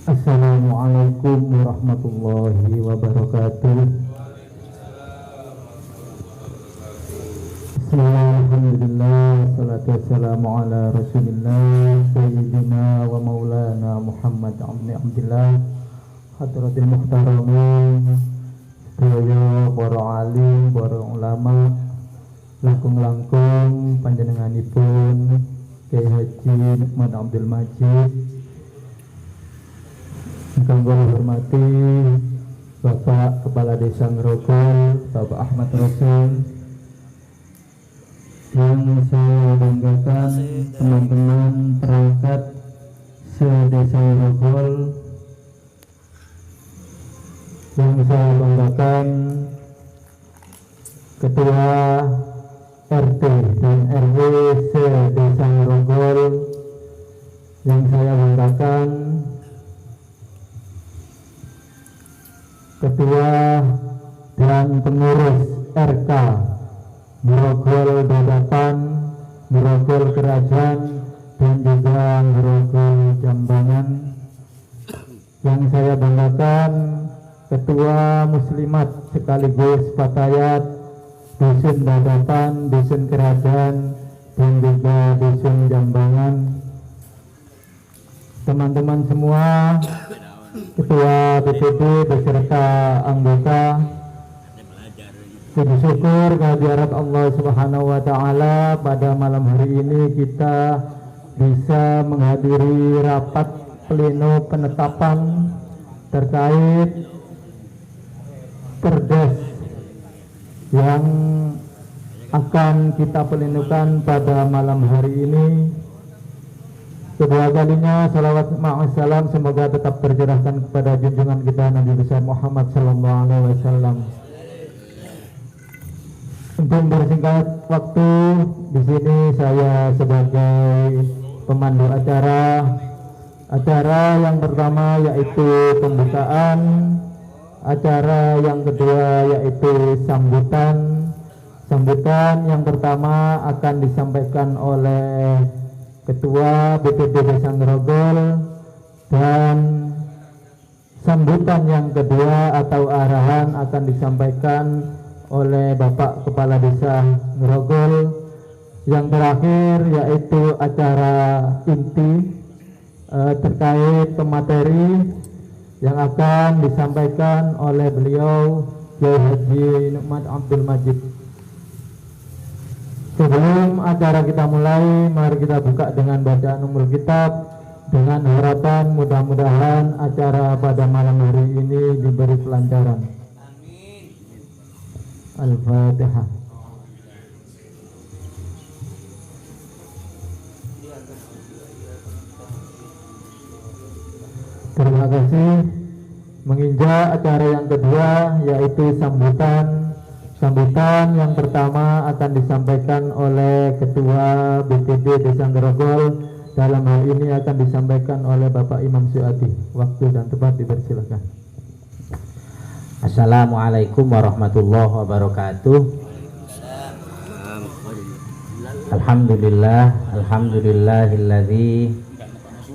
Assalamualaikum warahmatullahi wabarakatuh. Alhamdulillah, salatu wassalamu ala rasulillah Sayyidina wa maulana Muhammad Abdillah Hadratil Muhtaramin sedaya para alim, para ulama, langkung-langkung panjenenganipun Kyai Haji Nukman Abdul Majid, ingkang kula hormati Bapak Kepala Desa Ngrogol, Bapak Ahmad Rasul, yang saya banggakan teman-teman perangkat se-Desa Ngrogol, yang saya banggakan Ketua RT dan RW se-Desa Ngrogol, yang saya banggakan Ketua dan pengurus RK Ngrogol Dadapan, Ngrogol Kerajaan, dan juga Ngrogol Jambangan, yang saya banggakan Ketua Muslimat sekaligus Fatayat Dusun Dadapan, Dusun Kerajaan, dan juga Dusun Jambangan, teman-teman semua, Ketua BPD beserta anggota. Puji syukur kehadirat Allah Subhanahu wa Ta'ala, pada malam hari ini kita bisa menghadiri rapat pleno penetapan terkait Perdes yang akan kita plenukan pada malam hari ini. Kedua kalinya salawat ma'assalam semoga tetap tercurahkan kepada junjungan kita Nabi besar Muhammad sallallahu alaihi wasallam. Untuk bersingkat waktu, di sini saya sebagai pemandu acara yang pertama yaitu pembukaan, acara yang kedua yaitu sambutan yang pertama akan disampaikan oleh Ketua BPD Desa Ngrogol, dan sambutan yang kedua atau arahan akan disampaikan oleh Bapak Kepala Desa Ngrogol. Yang terakhir yaitu acara inti terkait pemateri yang akan disampaikan oleh beliau Kyai Haji Nukman Abdul Majid. Sebelum acara kita mulai, mari kita buka dengan bacaan Ummul Kitab, dengan harapan mudah-mudahan acara pada malam hari ini diberi kelancaran. Al-Fatihah. Terima kasih. Menginjak acara yang kedua yaitu sambutan yang pertama akan disampaikan oleh Ketua BPD Desa Ngrogol. Dalam hal ini akan disampaikan oleh Bapak Imam Suadi. Waktu dan tempat dipersilakan. Assalamualaikum warahmatullahi wabarakatuh.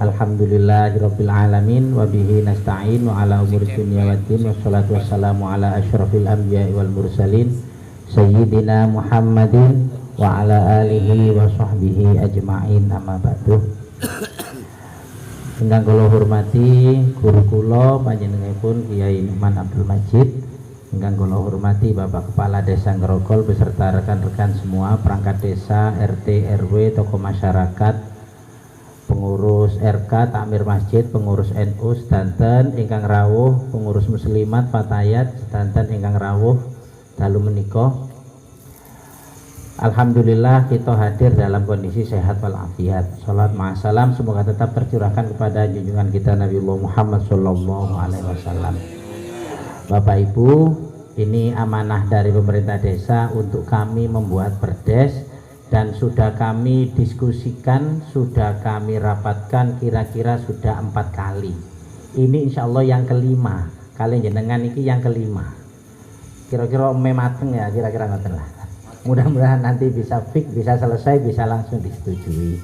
Alhamdulillahirabbil alamin wa bihi nasta'in wa ala umuri dunya waddin, wassalatu wassalamu ala asyrafil anbiya'i wal mursalin sayyidina Muhammadin wa ala alihi wa sahbihi ajma'in, amma ba'du. Ingkang kula hormati guru kula panjenenganipun Kyai Nukman Abdul Majid, ingkang kula hormati Bapak Kepala Desa Ngrogol beserta rekan-rekan semua perangkat desa, RT, RW, tokoh masyarakat, pengurus RK, takmir masjid, pengurus NU sedanten ingkang rawuh, pengurus muslimat Fatayat sedanten ingkang rawuh dalu menika. Alhamdulillah kita hadir dalam kondisi sehat walafiat. Salat ma'asalam semoga tetap tercurahkan kepada junjungan kita Nabiullah Muhammad sallallahu alaihi wasallam. Bapak Ibu, ini amanah dari pemerintah desa untuk kami membuat perdes, dan sudah kami diskusikan, sudah kami rapatkan, kira-kira sudah 4 kali. Ini insya Allah yang kelima. Kalian jenengan ini yang kelima. Kira-kira mateng ya, kira-kira ngoten lah. Mudah-mudahan nanti bisa fix, bisa selesai, bisa langsung disetujui.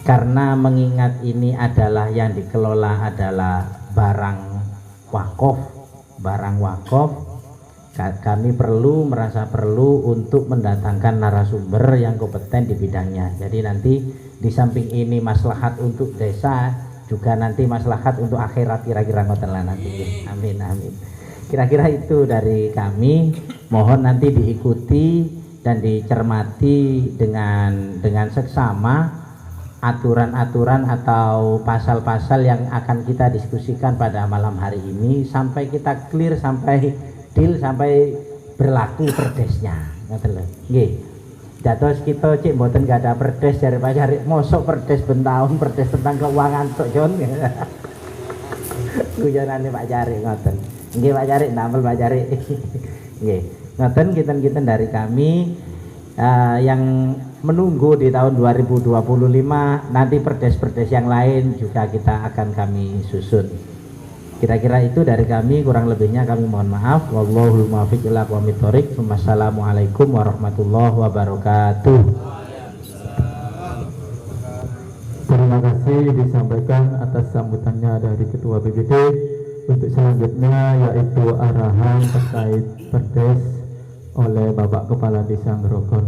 karena mengingat ini adalah yang dikelola adalah barang wakaf, kami merasa perlu untuk mendatangkan narasumber yang kompeten di bidangnya. Jadi nanti di samping ini maslahat untuk desa, juga nanti maslahat untuk akhirat, kira-kira ngoten lah nanti. Amin amin. Kira-kira itu dari kami. Mohon nanti diikuti dan dicermati dengan seksama aturan-aturan atau pasal-pasal yang akan kita diskusikan pada malam hari ini sampai kita clear, sampai deal, sampai berlaku perdesnya. Nggih. Dados kita cek mboten gak ada perdes dari Pak Jari. Mosok perdes bentaun, perdes tentang keuangan tok Jon. Guyonane Pak Jari ngoten. Nggih Pak Jari, namel Pak Jari. Nggih. Ngoten kinten-kinten dari kami yang menunggu di tahun 2025 nanti perdes-perdes yang lain juga kita akan kami susun. Kira-kira itu dari kami, kurang lebihnya kami mohon maaf. Wallahul muwaffiq ila aqwamit thoriq. Wassalamualaikum warahmatullahi wabarakatuh. Terima kasih disampaikan atas sambutannya dari Ketua BPD. Untuk selanjutnya yaitu arahan terkait perdes oleh Bapak Kepala Desa Ngrogol.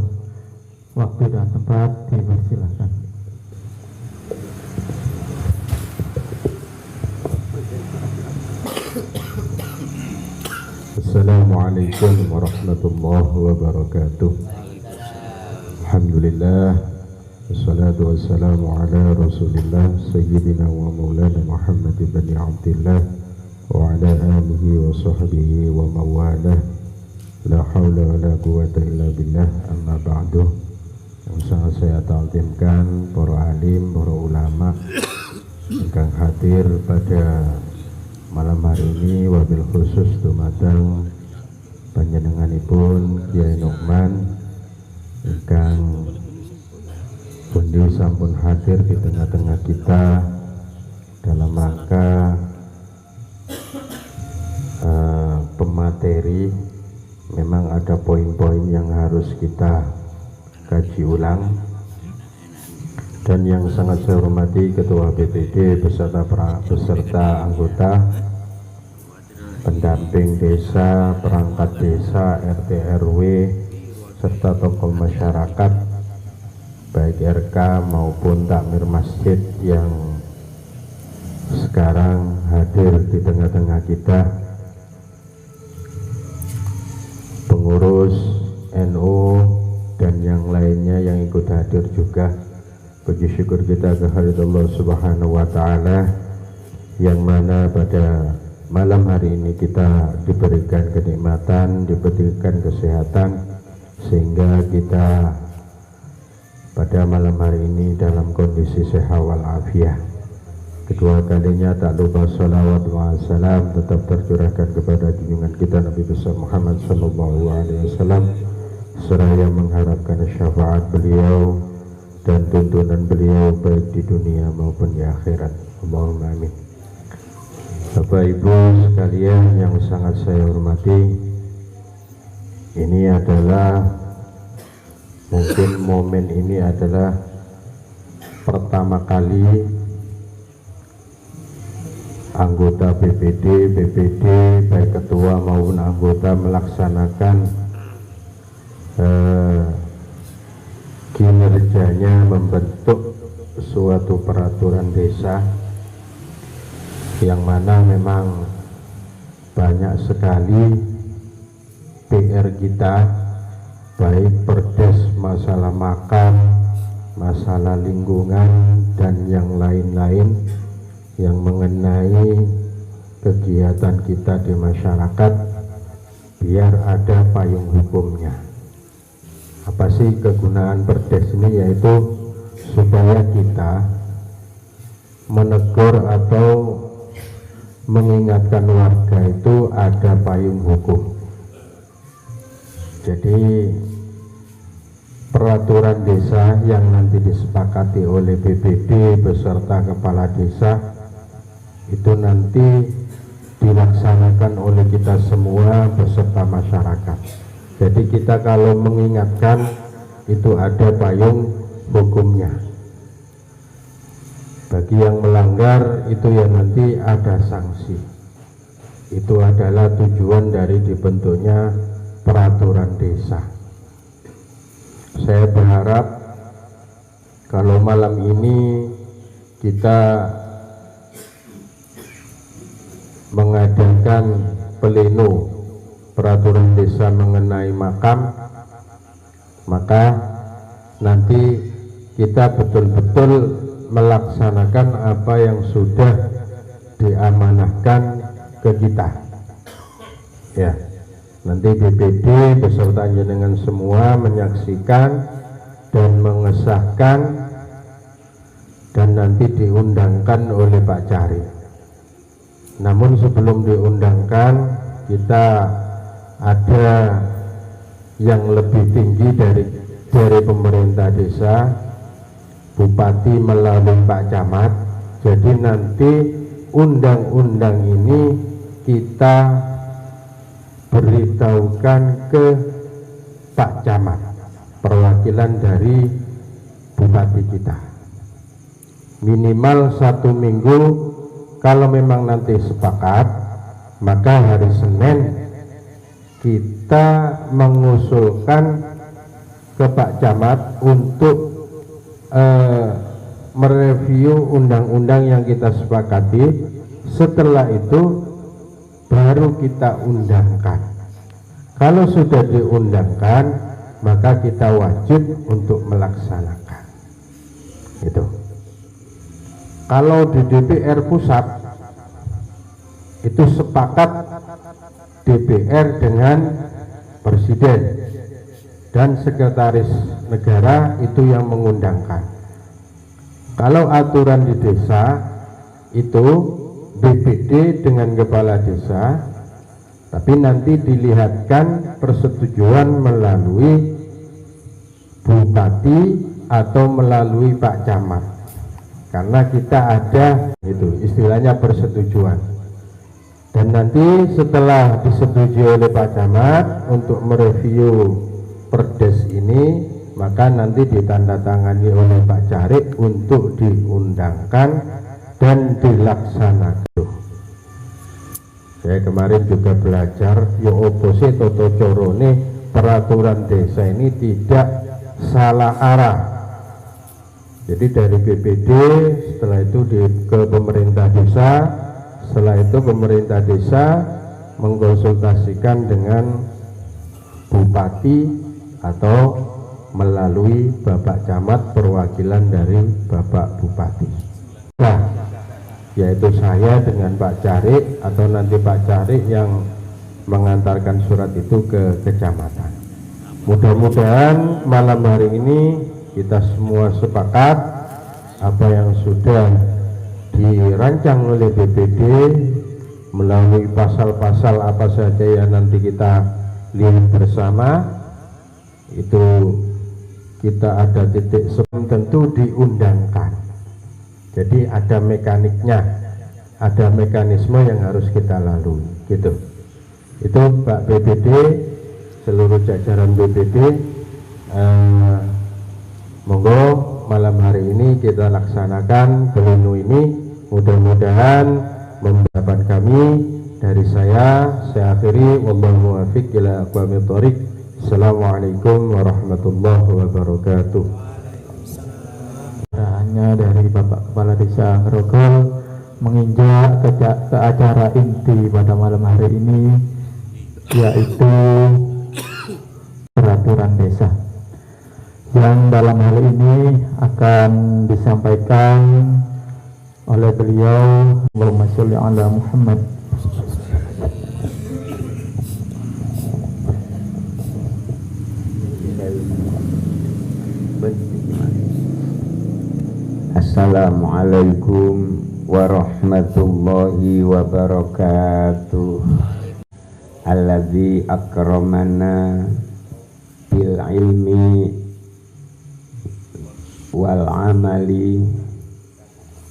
Waktu dan tempat dipersilakan. Assalamualaikum warahmatullahi wabarakatuh. Alhamdulillah, wassalatu wassalamu ala rasulillah Sayyidina wa maulana Muhammad ibn Abdillah wa ala alihi wa sahbihi wa mawalah. La hawla wa la quwata illa billah, amma ba'du. Yang sangat saya ta'zimkan para alim, para ulama yang hadir pada malam hari ini, wabil khusus dumateng panjenenganipun Kyai Nukman ingkang pundi sampun hadir di tengah-tengah kita dalam rangka pemateri. Memang ada poin-poin yang harus kita kaji ulang, dan yang sangat saya hormati Ketua BPD beserta anggota, pendamping desa, perangkat desa, RT RW, serta tokoh masyarakat baik RK maupun takmir masjid yang sekarang hadir di tengah-tengah kita, pengurus NU dan yang lainnya yang ikut hadir juga. Puji syukur kita kehadirat Allah Subhanahu wa taala yang mana pada malam hari ini kita diberikan kenikmatan, diberikan kesehatan, sehingga kita pada malam hari ini dalam kondisi sehat walafiat. Kedua kalinya tak lupa salawat wa salam tetap tercurahkan kepada junjungan kita Nabi besar Muhammad sallallahu alaihi wasallam, seraya mengharapkan syafaat beliau dan tuntunan beliau baik di dunia maupun di akhirat. Allahumma amin. Bapak Ibu sekalian yang sangat saya hormati, ini adalah mungkin momen ini adalah pertama kali anggota BPD baik ketua maupun anggota melaksanakan kinerjanya membentuk suatu peraturan desa, yang mana memang banyak sekali PR kita, baik perdes masalah makan, masalah lingkungan, dan yang lain-lain yang mengenai kegiatan kita di masyarakat, biar ada payung hukumnya. Apa sih kegunaan perdes ini? Yaitu supaya kita menegur atau mengingatkan warga itu ada payung hukum. Jadi peraturan desa yang nanti disepakati oleh BPD beserta kepala desa itu nanti dilaksanakan oleh kita semua beserta masyarakat. Jadi kita kalau mengingatkan itu ada payung hukumnya. Bagi yang melanggar itu ya nanti ada sanksi. Itu adalah tujuan dari dibentuknya peraturan desa. Saya berharap kalau malam ini kita mengadakan pleno peraturan desa mengenai makam, maka nanti kita betul-betul melaksanakan apa yang sudah diamanahkan ke kita. Ya, nanti BPD beserta jenengan semua menyaksikan dan mengesahkan dan nanti diundangkan oleh Pak Cari. Namun sebelum diundangkan, kita ada yang lebih tinggi dari pemerintah desa, Bupati melalui Pak Camat. Jadi nanti undang-undang ini kita beritahukan ke Pak Camat, perwakilan dari Bupati kita. Minimal 1 minggu. Kalau memang nanti sepakat, maka hari Senin kita mengusulkan ke Pak Camat untuk mereview undang-undang yang kita sepakati. Setelah itu baru kita undangkan. Kalau sudah diundangkan, maka kita wajib untuk melaksanakan. Itu. Kalau di DPR pusat itu sepakat DPR dengan Presiden dan Sekretaris Negara itu yang mengundangkan. Kalau aturan di desa itu BPD dengan Kepala Desa, tapi nanti dilihatkan persetujuan melalui Bupati atau melalui Pak Camat. Karena kita ada itu istilahnya persetujuan. Dan nanti setelah disetujui oleh Pak Camat untuk mereview perdes ini, maka nanti ditandatangani oleh Pak Carik untuk diundangkan dan dilaksanakan. Saya kemarin juga belajar ya opose toto corone peraturan desa ini tidak salah arah. Jadi dari BPD, setelah itu ke pemerintah desa, setelah itu pemerintah desa mengkonsultasikan dengan Bupati atau melalui Bapak Camat perwakilan dari Bapak Bupati. Nah, yaitu saya dengan Pak Carik atau nanti Pak Carik yang mengantarkan surat itu ke kecamatan. Mudah-mudahan malam hari ini kita semua sepakat apa yang sudah dirancang oleh BPD melalui pasal-pasal apa saja yang nanti kita lihat bersama. Itu kita ada titik sebelum tentu diundangkan. Jadi ada mekaniknya, ada mekanisme yang harus kita lalui gitu. Itu Pak BPD, seluruh jajaran BPD, monggo malam hari ini kita laksanakan pleno ini. Mudah-mudahan memudahkan kami. Dari saya akhiri, wallahu muwaffiq ila aqwamit thoriq. Assalamualaikum warahmatullahi wabarakatuh. Hanya dari Bapak Kepala Desa Ngrogol menginjak ke acara inti pada malam hari ini, yaitu peraturan desa, yang dalam hal ini akan disampaikan oleh beliau. Allahumma sholli ala Muhammad. Assalamualaikum warahmatullahi wabarakatuh. Alladzi akramana bil ilmi wal amali,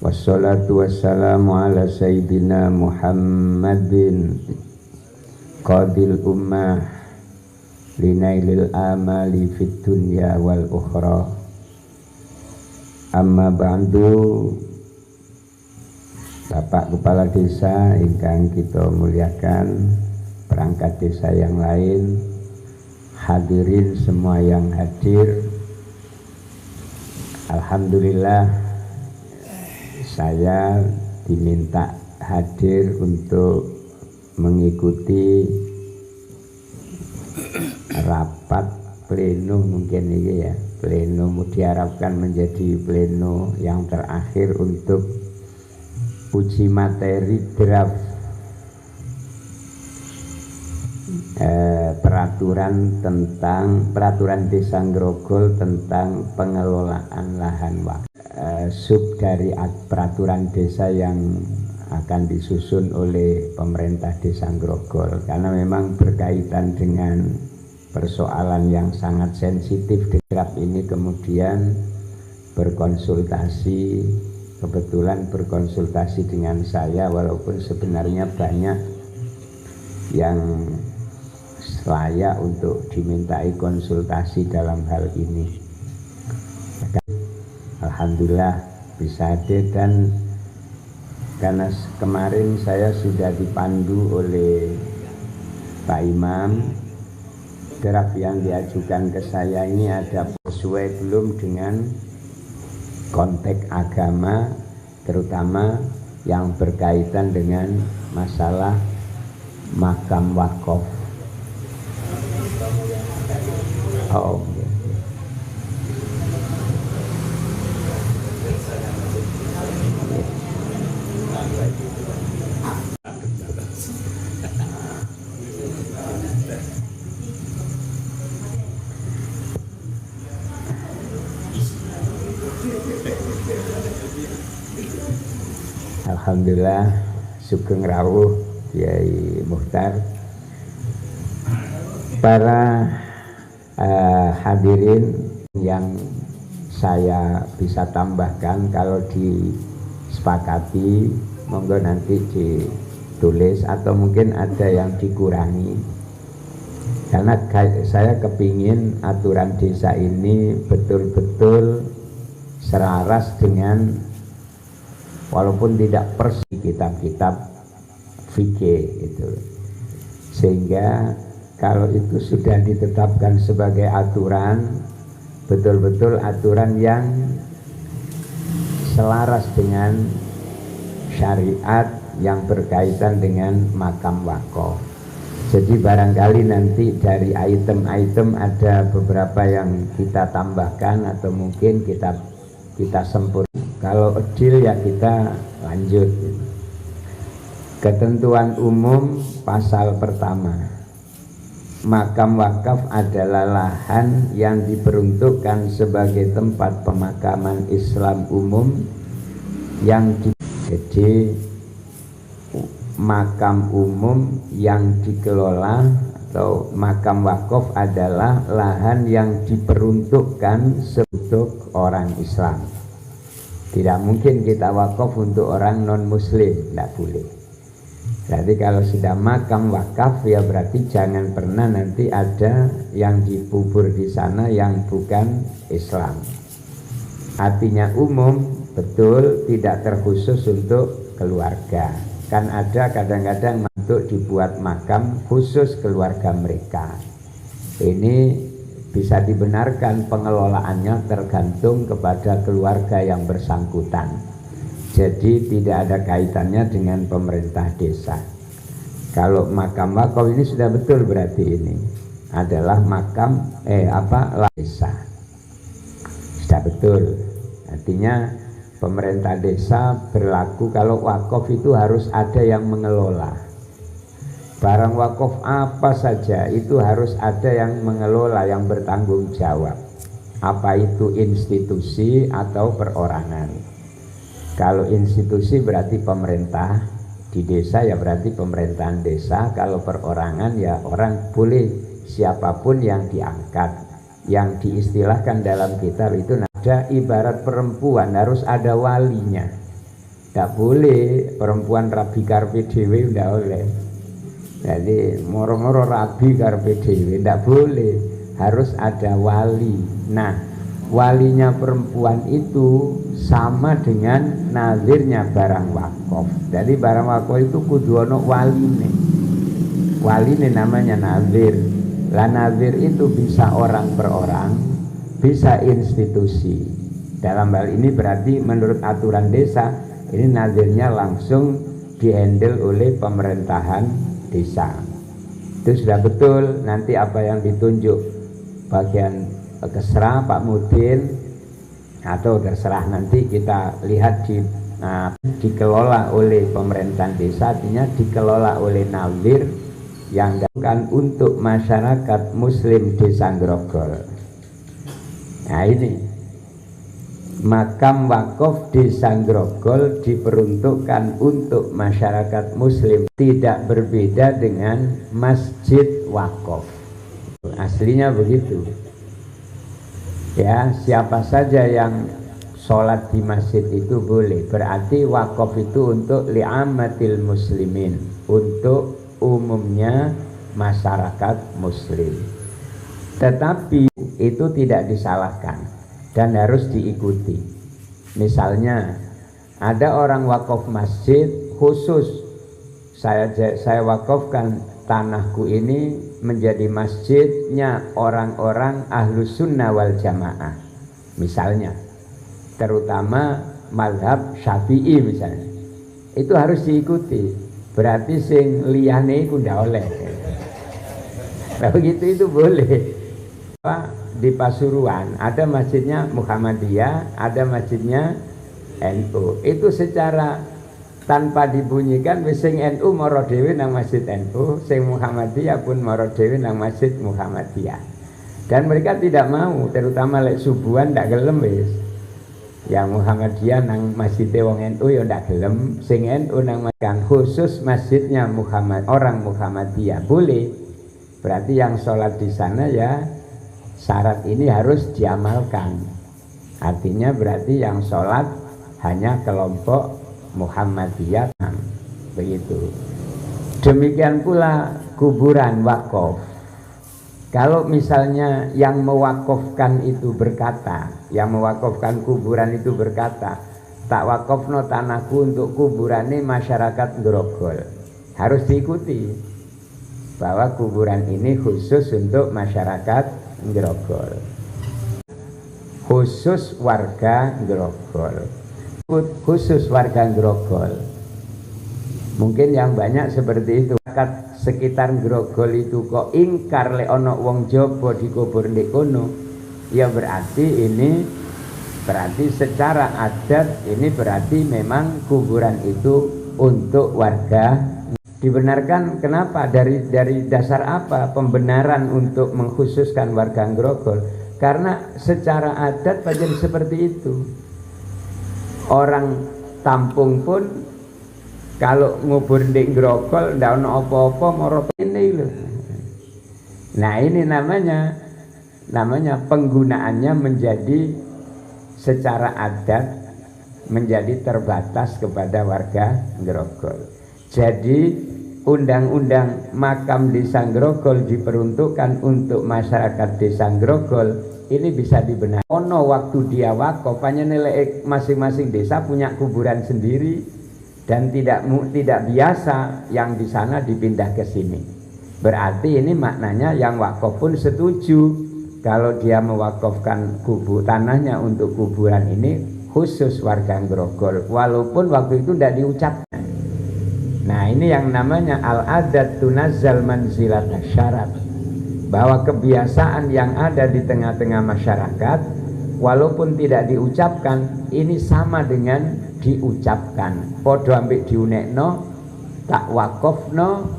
wassalatu wassalamu ala sayyidina Muhammadin qadil ummah linailil amali fid dunya wal ukhra. Amma ba'du, Bapak Kepala Desa ingkang kita muliakan, perangkat desa yang lain, hadirin semua yang hadir. Alhamdulillah saya diminta hadir untuk mengikuti rapat pleno, mungkin ini ya, pleno diharapkan menjadi pleno yang terakhir untuk uji materi draft peraturan Desa Grogol tentang pengelolaan lahan wakaf, sub dari peraturan desa yang akan disusun oleh pemerintah Desa Grogol, karena memang berkaitan dengan persoalan yang sangat sensitif. Draft ini kemudian kebetulan berkonsultasi dengan saya, walaupun sebenarnya banyak yang layak untuk dimintai konsultasi dalam hal ini. Alhamdulillah bisa hadir, dan karena kemarin saya sudah dipandu oleh Pak Imam, draft yang diajukan ke saya ini ada sesuai belum dengan konteks agama, terutama yang berkaitan dengan masalah makam wakaf. Oh, Alhamdulillah, sugeng rawuh Kiai Mukhtar. Para hadirin yang saya bisa tambahkan, kalau disepakati monggo nanti ditulis, atau mungkin ada yang dikurangi, karena saya kepingin aturan desa ini betul-betul selaras dengan, walaupun tidak persis kitab-kitab fikih itu, sehingga kalau itu sudah ditetapkan sebagai aturan, betul-betul aturan yang selaras dengan syariat yang berkaitan dengan makam wakaf. Jadi barangkali nanti dari item-item ada beberapa yang kita tambahkan atau mungkin kita sempurna. Kalau adil ya kita lanjut. Ketentuan umum pasal pertama. Makam wakaf adalah lahan yang diperuntukkan sebagai tempat pemakaman Islam umum yang jadi makam umum yang dikelola, atau makam wakaf adalah lahan yang diperuntukkan untuk orang Islam. Tidak mungkin kita wakaf untuk orang non muslim, tidak boleh. Jadi kalau sudah makam wakaf ya berarti jangan pernah nanti ada yang dikubur di sana yang bukan Islam. Artinya umum, betul, tidak terkhusus untuk keluarga. Kan ada kadang-kadang untuk dibuat makam khusus keluarga mereka. Ini bisa dibenarkan, pengelolaannya tergantung kepada keluarga yang bersangkutan. Jadi tidak ada kaitannya dengan pemerintah desa. Kalau makam wakaf ini sudah betul, berarti ini adalah makam desa. Sudah betul. Artinya pemerintah desa berlaku kalau wakaf itu harus ada yang mengelola. Barang wakaf apa saja itu harus ada yang mengelola, yang bertanggung jawab. Apa itu institusi atau perorangan. Kalau institusi berarti pemerintah di desa, ya berarti pemerintahan desa. Kalau perorangan ya orang boleh siapapun yang diangkat. Yang diistilahkan dalam kitab itu ada ibarat perempuan harus ada walinya. Tidak boleh perempuan rabi karpe dewe, tidak boleh. Jadi moro-moro rabi karpe dewe, tidak boleh. Harus ada wali. Nah, walinya perempuan itu sama dengan nazirnya barang wakaf. Jadi barang wakaf itu kudu ono waline. Waline namanya nazir. Lah nazir itu bisa orang per orang, bisa institusi. Dalam hal ini berarti menurut aturan desa ini nazirnya langsung dihandle oleh pemerintahan desa. Itu sudah betul. Nanti apa yang ditunjuk bagian terserah Pak Mudin atau terserah nanti kita lihat dikelola oleh pemerintahan desa, artinya dikelola oleh nazir yang dilakukan untuk masyarakat muslim desa Grogol. Nah ini makam wakaf desa Grogol diperuntukkan untuk masyarakat muslim, tidak berbeda dengan masjid wakaf. Aslinya begitu. Ya, siapa saja yang sholat di masjid itu boleh. Berarti wakaf itu untuk li'amatil muslimin, untuk umumnya masyarakat muslim. Tetapi itu tidak disalahkan dan harus diikuti. Misalnya ada orang wakaf masjid khusus, saya wakafkan tanahku ini menjadi masjidnya orang-orang ahlus sunnah wal jamaah, misalnya, terutama mazhab syafi'i misalnya, itu harus diikuti. Berarti sing liyane iku ndak oleh. Nah begitu itu boleh. Di Pasuruan ada masjidnya Muhammadiyah, ada masjidnya NU. Itu secara tanpa dibunyikan sing NU mara dhewe nang masjid NU, sing Muhammadiyah pun mara dhewe nang masjid Muhammadiyah. Dan mereka tidak mau, terutama lek subuhan ndak gelem wis. Yang Muhammadiyah nang masjid wong NU ya ndak gelem, sing NU nang makan khusus masjidnya orang Muhammadiyah boleh. Berarti yang sholat di sana ya syarat ini harus diamalkan. Artinya berarti yang sholat hanya kelompok Muhammadiyah, begitu. Demikian pula kuburan wakaf. Kalau misalnya yang mewakafkan itu berkata, yang mewakafkan kuburan itu berkata, tak wakafno tanahku untuk kuburannya masyarakat Grogol, harus diikuti bahwa kuburan ini khusus untuk masyarakat Grogol, khusus warga Grogol, khusus warga Grogol. Mungkin yang banyak seperti itu. Sekitar Grogol itu kok ingkar le ono wong Jowo dikubur di kono, ya berarti ini secara adat ini berarti memang kuburan itu untuk warga. Dibenarkan kenapa? Dari dasar apa pembenaran untuk mengkhususkan warga Grogol? Karena secara adat pancen seperti itu. Orang Tampung pun kalau ngubur di Grogol ndak ono apa-apa moro ini lho. Nah, ini namanya penggunaannya menjadi secara adat menjadi terbatas kepada warga Grogol. Jadi undang-undang makam desa Grogol diperuntukkan untuk masyarakat desa Grogol. Ini bisa dibenarkan. Ono waktu dia wakaf, hanya nilai masing-masing desa punya kuburan sendiri dan tidak biasa yang di sana dipindah ke sini. Berarti ini maknanya yang wakaf pun setuju kalau dia mewakafkan tanahnya untuk kuburan ini khusus warga Grogol, walaupun waktu itu tidak diucapkan. Nah, ini yang namanya al-adat tunazzal manzilat syarat. Bahwa kebiasaan yang ada di tengah-tengah masyarakat walaupun tidak diucapkan ini sama dengan diucapkan. Podo ambek diunekno tak wakofno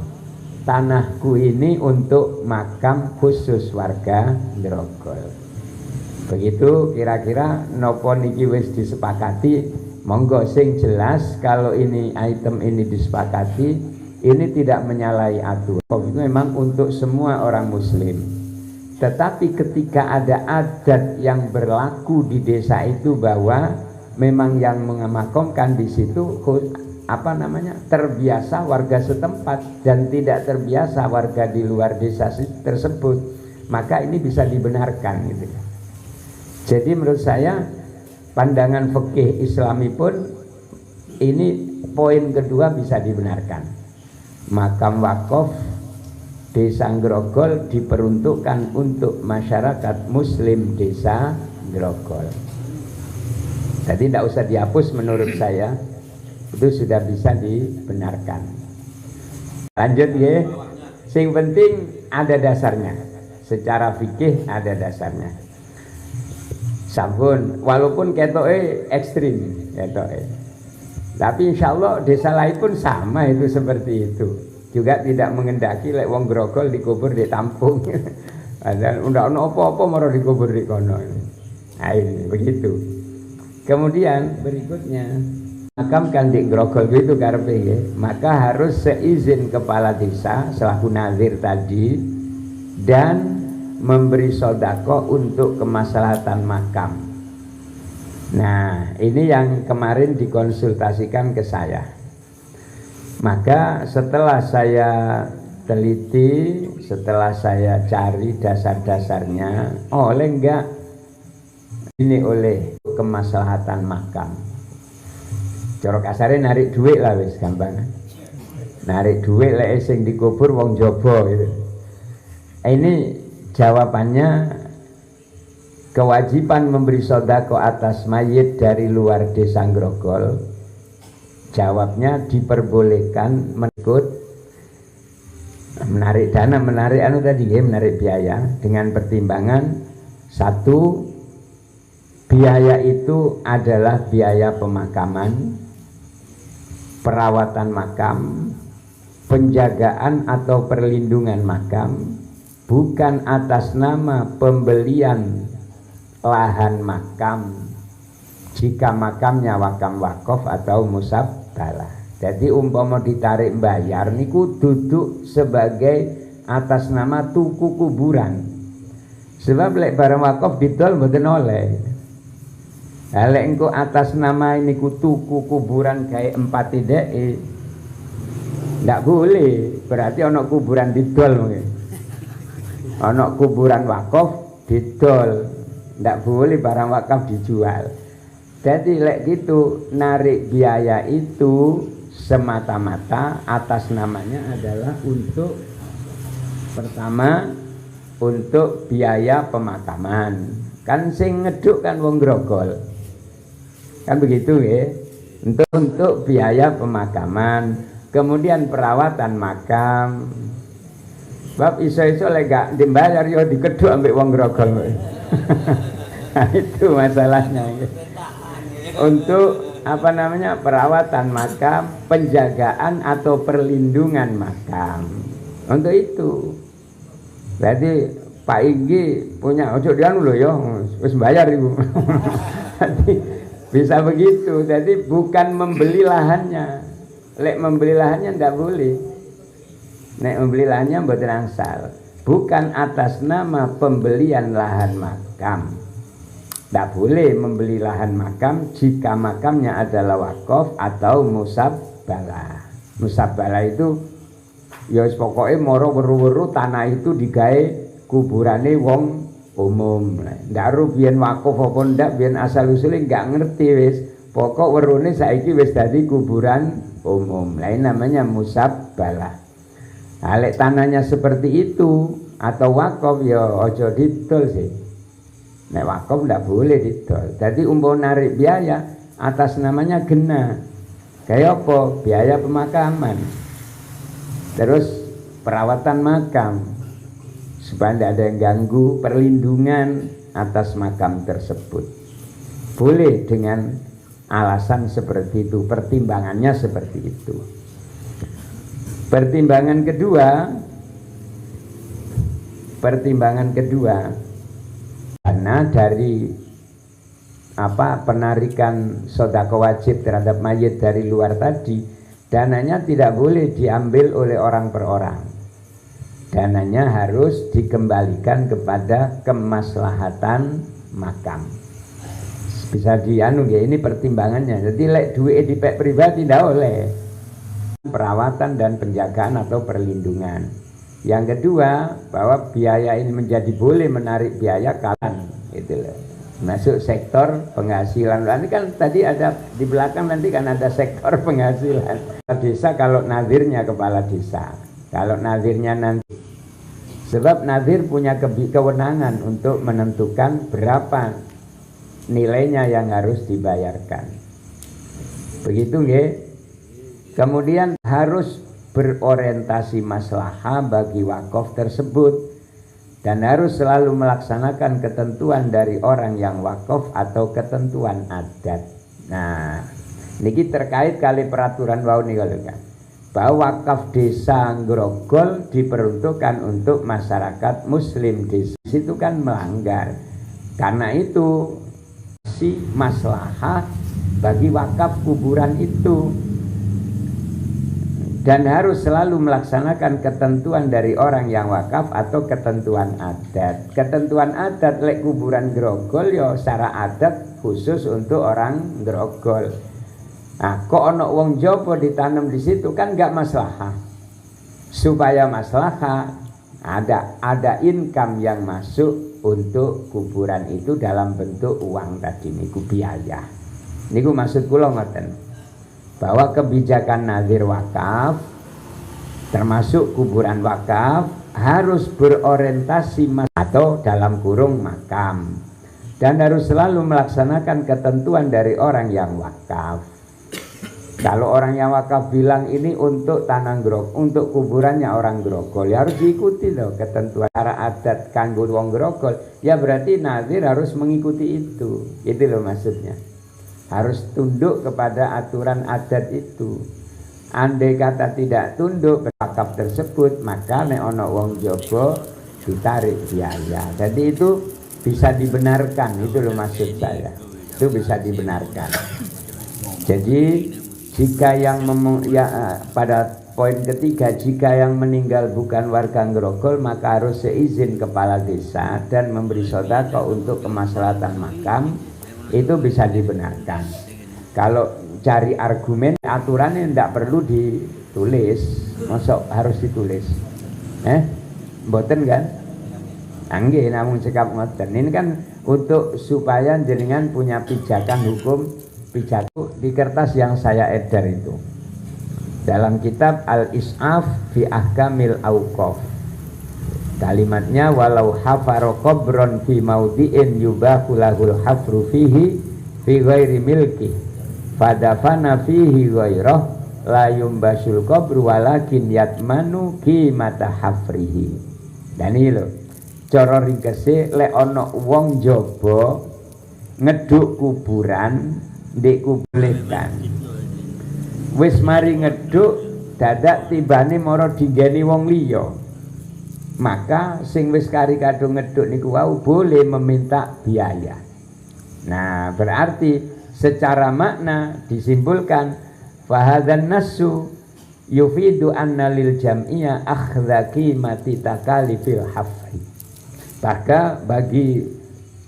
tanahku ini untuk makam khusus warga Grogol. Begitu kira-kira nopo niki wis disepakati. Monggo sing jelas kalau ini item ini disepakati, ini tidak menyalahi aturan. Itu memang untuk semua orang muslim. Tetapi ketika ada adat yang berlaku di desa itu bahwa memang yang memakamkan di situ terbiasa warga setempat dan tidak terbiasa warga di luar desa tersebut, maka ini bisa dibenarkan gitu. Jadi menurut saya pandangan fikih Islami pun ini poin kedua bisa dibenarkan. Makam wakaf Desa Grogol diperuntukkan untuk masyarakat Muslim Desa Grogol. Jadi tidak usah dihapus menurut saya, itu sudah bisa dibenarkan. Lanjut ya, sing penting ada dasarnya, secara fikih ada dasarnya. Sampun, walaupun ketoke ekstrim, ketoke. Tapi insya Allah desa lain pun sama itu seperti itu. Juga tidak mengendaki lek wong Grogol dikubur di Tampung. Ada undang apa-apa mau dikubur di kono. Nah ini begitu. Kemudian berikutnya makam kan di Grogol itu karepe ya, maka harus seizin kepala desa selaku nazir tadi dan memberi sodako untuk kemaslahatan makam. Nah ini yang kemarin dikonsultasikan ke saya. Maka setelah saya teliti, setelah saya cari dasar-dasarnya, oleh enggak ini oleh kemaslahatan makam. Cara kasarnya narik duit lah wis gampang. Narik duit lek sing dikubur wong jaba gitu. Ini jawabannya, kewajiban memberi sodako atas mayit dari luar desa Grogol. Jawabnya diperbolehkan mengikut menarik dana, menarik menarik biaya dengan pertimbangan satu, biaya itu adalah biaya pemakaman, perawatan makam, penjagaan atau perlindungan makam, bukan atas nama pembelian lahan makam jika makamnya wakam wakaf atau musabbalah. Jadi umpama ditarik bayar niku duduk sebagai atas nama tuku kuburan. Sebab lek barang wakaf didol mboten oleh. Lek engko atas nama ini tuku kuburan kayak 4 tidake ndak boleh, berarti ana kuburan didol mungkin. Ana kuburan wakaf didol, ndak boleh barang wakaf dijual. Jadi lek gitu narik biaya itu semata-mata atas namanya adalah untuk pertama untuk biaya pemakaman. Kan sing ngeduk kan wong Grogol. Kan begitu ya. Untuk biaya pemakaman, kemudian perawatan makam. Sebab iso-iso lek gak dibayar yo dikeduk ambek wong Grogol. Nah, itu masalahnya. Untuk perawatan makam, penjagaan atau perlindungan makam. Untuk itu. Jadi Pak Igi punya ojo dianu lho ya, wis bayar Ibu. Jadi bisa begitu. Jadi bukan membeli lahannya. Lek membeli lahannya ndak boleh. Nek membeli lahannya mboten angsal. Bukan atas nama pembelian lahan makam. Tidak boleh membeli lahan makam jika makamnya adalah wakaf atau musabbalah. Musabbalah itu ya pokoknya moro weru-weru tanah itu digawe kuburane wong umum. Ndak ro biyen wakaf apa ndak, biyen asal usule nggak ngerti wis. Pokok werune saiki wis dadi kuburan umum. Lain namanya musabbalah. Nah, lek tanahnya seperti itu atau wakaf ya ojo didol sih. Nek wakaf ndak boleh didol. Jadi umpama narik biaya atas namanya gena. Kayak apa? Biaya pemakaman. Terus perawatan makam supaya tidak ada yang ganggu, perlindungan atas makam tersebut. Boleh dengan alasan seperti itu, pertimbangannya seperti itu. Pertimbangan kedua karena dari penarikan sedekah wajib terhadap mayit dari luar tadi, dananya tidak boleh diambil oleh orang per orang. Dananya harus dikembalikan kepada kemaslahatan makam. Bisa dianu ya, ini pertimbangannya. Jadi lek duit di pek pribadi tidak oleh. Perawatan dan penjagaan atau perlindungan. Yang kedua, bahwa biaya ini menjadi boleh menarik biaya kapan, gitu loh. masuk sektor penghasilan. Ini kan tadi ada di belakang, nanti kan ada sektor penghasilan. Desa kalau nazirnya kepala desa, kalau nazirnya nanti, sebab nazir punya kewenangan untuk menentukan berapa nilainya yang harus dibayarkan. Begitu nggih. Kemudian harus berorientasi maslahah bagi wakaf tersebut dan harus selalu melaksanakan ketentuan dari orang yang wakaf atau ketentuan adat. Nah, niki terkait kali peraturan wau nih kalau kan, bahwa wakaf desa Grogol diperuntukkan untuk masyarakat muslim desa itu kan melanggar. Karena itu si maslahah bagi wakaf kuburan itu, dan harus selalu melaksanakan ketentuan dari orang yang wakaf atau ketentuan adat. Ketentuan adat lek kuburan Grogol ya secara adat khusus untuk orang Grogol. Nah, kok ono wong Jawa ditanam di situ kan enggak maslahah. Supaya maslahah ada income yang masuk untuk kuburan itu dalam bentuk uang tadi niku biaya. Niku maksud kula ngoten. Bahwa kebijakan nazir wakaf termasuk kuburan wakaf harus berorientasi atau dalam kurung makam, dan harus selalu melaksanakan ketentuan dari orang yang wakaf. Kalau orang yang wakaf bilang ini untuk tanah Grogol, untuk kuburannya orang Grogol, ya harus diikuti loh ketentuan cara adat kanggo wong Grogol. Ya berarti nazir harus mengikuti itu loh maksudnya. Harus tunduk kepada aturan adat itu. Andai kata tidak tunduk wakaf tersebut, maka nek ono wong Jawa ditarik biaya. Jadi itu bisa dibenarkan, itu loh maksud saya. Itu bisa dibenarkan. Jadi jika yang pada poin ketiga, jika yang meninggal bukan warga Grogol, maka harus seizin kepala desa dan memberi sedekah untuk kemaslahatan makam. Itu bisa dibenarkan. Kalau cari argumen, aturannya tidak perlu ditulis, masuk harus ditulis. Mboten kan? Angge namun cekap ngoten. Ini kan untuk supaya jenengan punya pijakan hukum, pijakan di kertas yang saya edar itu. Dalam kitab Al-Is'af fi Ahkamil Auqaf. Kalimatnya walau hafaro qabron fi maudi'in yubahu lahul hafru fihi fi ghairi milki fadafana fihi ghairah la yumbasul qabru walakin yatmanu qimata hafrihi. Dan ini lho cara ringkese lek ana wong jaba ngeduk kuburan ndek kuburan wis mari ngeduk dadak tibane mara dinggeni wong liya, maka sing wis kari kadung ngeduk niku wau boleh meminta biaya. Nah, berarti secara makna disimpulkan fahadzan nasu yufidu anna lil jam'iyah akhdha qimati takalifil hafri. Maka bagi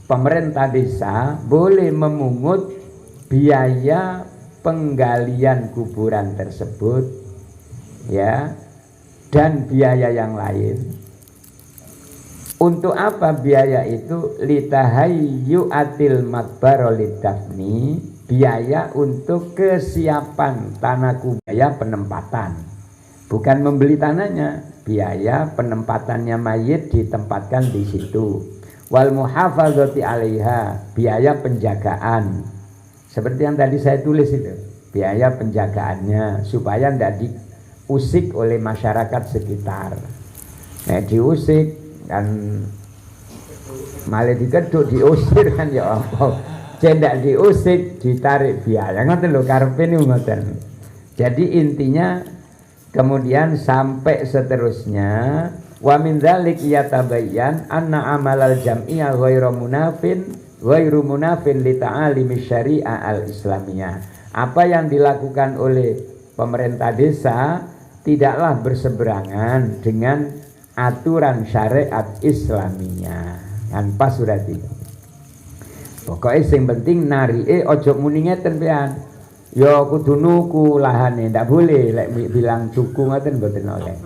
pemerintah desa boleh memungut biaya penggalian kuburan tersebut, ya, dan biaya yang lain. Untuk apa biaya itu? Litahayyu'atil makbaro lidafni, biaya untuk kesiapan tanah kubaya penempatan. Bukan membeli tanahnya, biaya penempatannya mayit ditempatkan di situ. Wal muhafazati 'alaiha, biaya penjagaan. Seperti yang tadi saya tulis itu, biaya penjagaannya supaya tidak diusik oleh masyarakat sekitar. Nah, diusik dan malah dikeduk diusir kan ya Allah. Cendak diusik ditarik biaya. Ngoten lho karepe niku ngoten. Jadi intinya kemudian sampai seterusnya wa min dzalik yatabayyan anna amalal jam'iyah ghairu munafin li ta'alimi syariah al-islamiyah. Apa yang dilakukan oleh pemerintah desa tidaklah berseberangan dengan aturan syariat Islamiyah. Kan pas surat itu. Pokoknya yang penting narie ojo muni ngeten pian. Ya kudu nuku lahane, ndak boleh lek bilang tuku ngoten mboten oleh.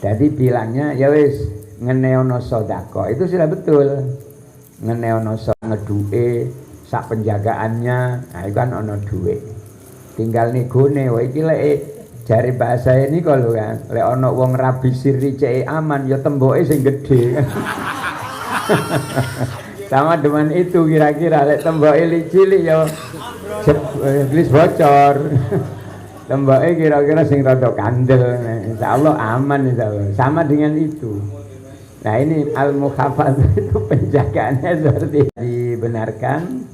Jadi bilangnya ya wis ngeneono sedekah itu sudah betul. ngeneono ngeduke sak penjagaannya, nah itu kan ono duit. Tinggal negone, wah iki lek jari bahasa ini kalau kan, lek ono wong rabi siri cek aman, ya temboke sing gede kan. Sama dengan itu kira-kira lek temboke cilik ya iblis bocor. Temboke kira-kira sing rada kandel. Insyaallah aman insyaallah. Sama dengan itu. Nah ini al-mukhafadzah itu penjagaannya seperti dibenarkan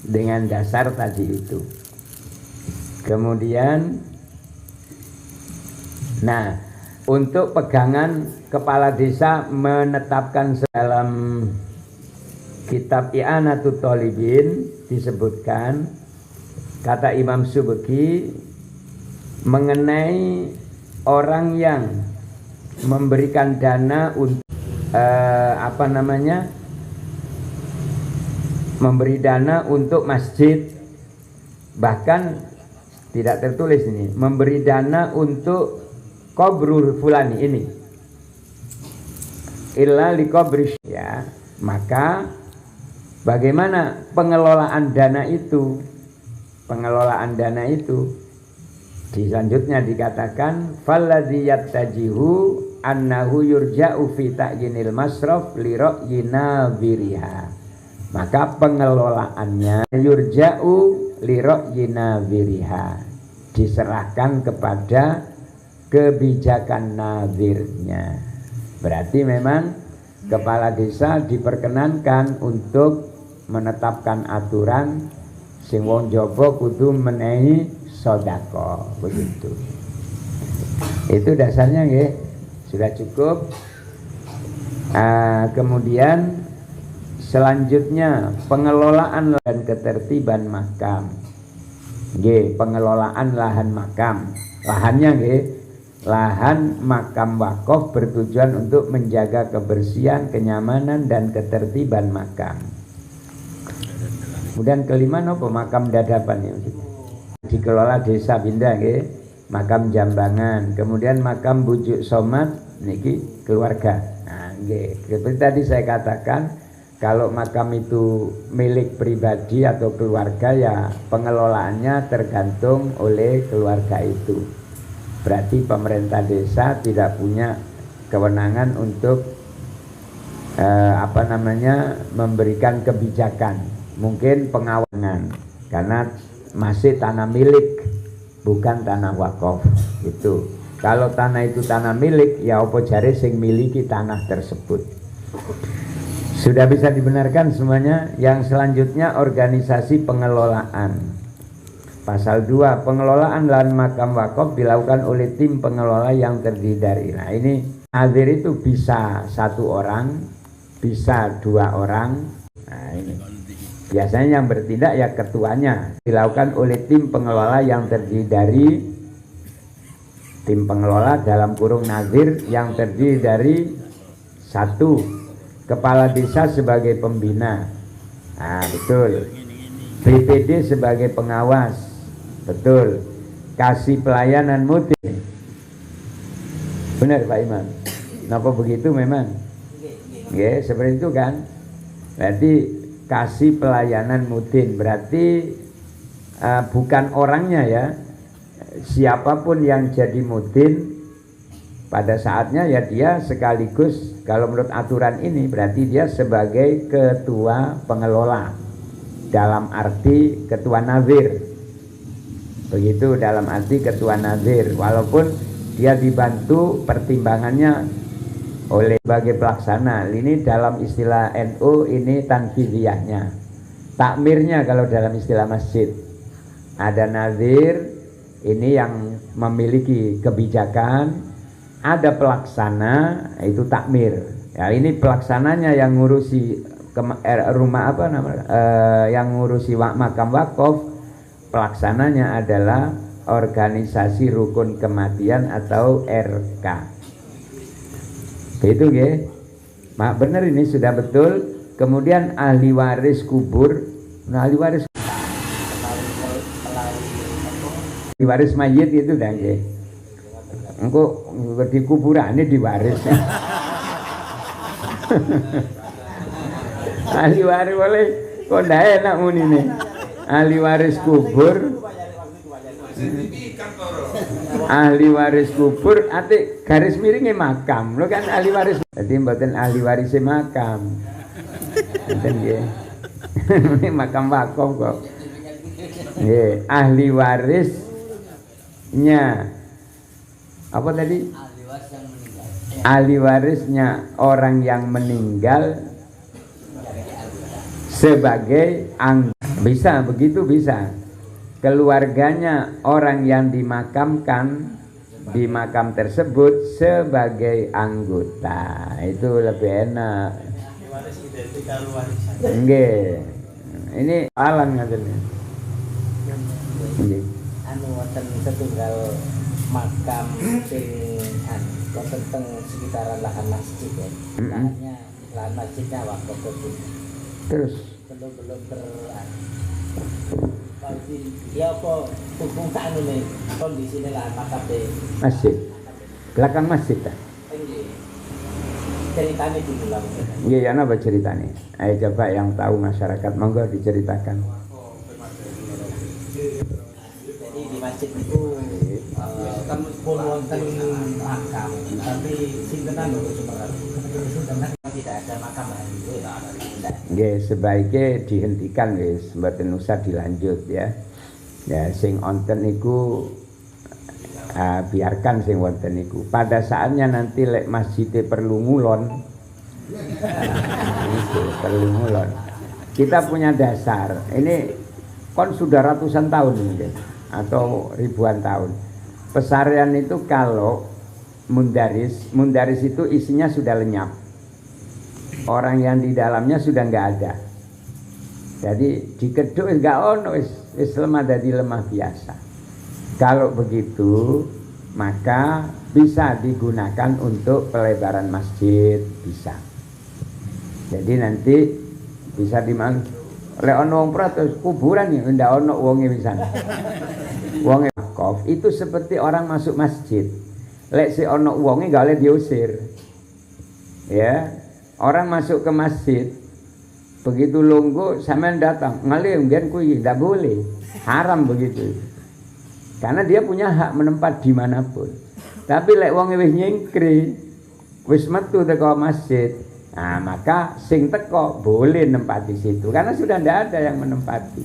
dengan dasar tadi itu. Kemudian, nah untuk pegangan kepala desa menetapkan dalam kitab I'anatut Thalibin disebutkan kata Imam Subki mengenai orang yang memberikan dana untuk memberi dana untuk masjid, bahkan tidak tertulis ini, memberi dana untuk kubrul fulani ini illa li kubri, ya, maka bagaimana pengelolaan dana itu? Pengelolaan dana itu di selanjutnya dikatakan falladzi yattajihu annahu yurja'u fi ta'yinil masraf li ra'yina biriha, maka pengelolaannya yurja'u li ra'yina biriha, diserahkan kepada kebijakan nazirnya. Berarti memang kepala desa diperkenankan untuk menetapkan aturan sing wong jaba kudu menehi sedekah, begitu. Itu dasarnya nggih. Sudah cukup. Kemudian selanjutnya pengelolaan dan ketertiban makam. Nggih, pengelolaan lahan makam. Lahannya nggih, lahan makam wakaf bertujuan untuk menjaga kebersihan, kenyamanan dan ketertiban makam. Kemudian kelima nopo makam dadapan ini dikelola desa Binda nggih. Makam Jambangan, kemudian makam Bujuk Somat niki keluarga. Nah, nggih. Seperti tadi saya katakan, kalau makam itu milik pribadi atau keluarga ya pengelolaannya tergantung oleh keluarga itu. Berarti pemerintah desa tidak punya kewenangan untuk memberikan kebijakan, mungkin pengawasan, karena masih tanah milik, bukan tanah wakaf. Itu kalau tanah itu tanah milik, ya opo jare sing miliki tanah tersebut. Sudah bisa dibenarkan semuanya. Yang selanjutnya organisasi pengelolaan. Pasal 2, pengelolaan lahan makam wakaf dilakukan oleh tim pengelola yang terdiri dari, nah ini nazir itu bisa 1 orang, bisa 2 orang. Nah ini biasanya yang bertindak ya ketuanya. Dilakukan oleh tim pengelola yang terdiri dari, tim pengelola dalam kurung nazir yang terdiri dari 1 kepala desa sebagai pembina, nah betul, BPD sebagai pengawas, betul, kasih pelayanan mutin, benar Pak Imam. Kenapa begitu memang? Ya seperti itu kan. Berarti kasih pelayanan mutin berarti bukan orangnya ya, siapapun yang jadi mutin pada saatnya ya dia sekaligus, kalau menurut aturan ini berarti dia sebagai ketua pengelola, dalam arti ketua nazir, begitu, dalam arti ketua nazir, walaupun dia dibantu pertimbangannya oleh sebagai pelaksana. Ini dalam istilah NU ini tanfidiyahnya, takmirnya. Kalau dalam istilah masjid ada nazir, ini yang memiliki kebijakan, ada pelaksana, itu takmir. Ya ini pelaksananya yang ngurusi rumah yang ngurusi makam wakaf. Pelaksananya adalah organisasi rukun kematian atau RK. Itu ya, mak benar ini sudah betul. Kemudian ahli waris kubur, nah ahli waris mayit itu dah ya. Engko di kuburan ini diwaris. Ahli waris boleh kok ndak enak muni nih. Ahli waris kubur. Ahli waris kubur ate garis miringnya makam. Lo kan ahli waris. Jadi mboten ahli warisnya makam. Ngoten nggih. Ini makam wakaf kok. Nggih, ahli warisnya apa tadi? Ahli warisnya orang yang meninggal sebagai bisa begitu bisa. Keluarganya orang yang dimakamkan di makam tersebut sebagai anggota, itu lebih enak. Nggih. Ini alam ngaten. Nggih. Anu wonten setunggal makam sing wonten teng sekitaran lahan masjid ya. Lahan masjidnya wakaf betul. Terus belum ya apa hubung sak anu nih kondisine lahan makam de masjid. Belakang masjid ta? Ceritanya dulu lah. Iya, ya apa ceritanya? Ayo coba yang tahu masyarakat monggo diceritakan. Jadi di masjid itu pun wonten makam, tapi sintenan lho sebenarnya. Sintenan tidak ada makam hari itu. Nggih, sebaiknya dihentikan wis, mboten usah dilanjut ya. Ya sing wonten niku biarkan sing wonten niku. Pada saatnya nanti lek masjidnya perlu ngulon. Itu perlu ngulon. Kita punya dasar. Ini kon sudah ratusan tahun mungkin atau ribuan tahun. Pesarian itu kalau mundaris itu isinya sudah lenyap. Orang yang di dalamnya sudah nggak ada. Jadi di keduk nggak ono wis lemah dari lemah biasa. Kalau begitu maka bisa digunakan untuk pelebaran masjid, bisa. Jadi nanti bisa diman oleh ono wong terus kuburan ya ndak ono wonge pisan. Wonge wakaf itu seperti orang masuk masjid. Lek si ono wonge gak oleh diusir. Ya, orang masuk ke masjid begitu lungguh sampean datang ngalih mbiyen kuwi ndak boleh. Haram begitu. Karena dia punya hak menempat dimanapun. Tapi lek wong wis nyingkri, wis metu teko masjid, nah maka sing teko boleh nempati situ. Karena sudah tidak ada yang menempati.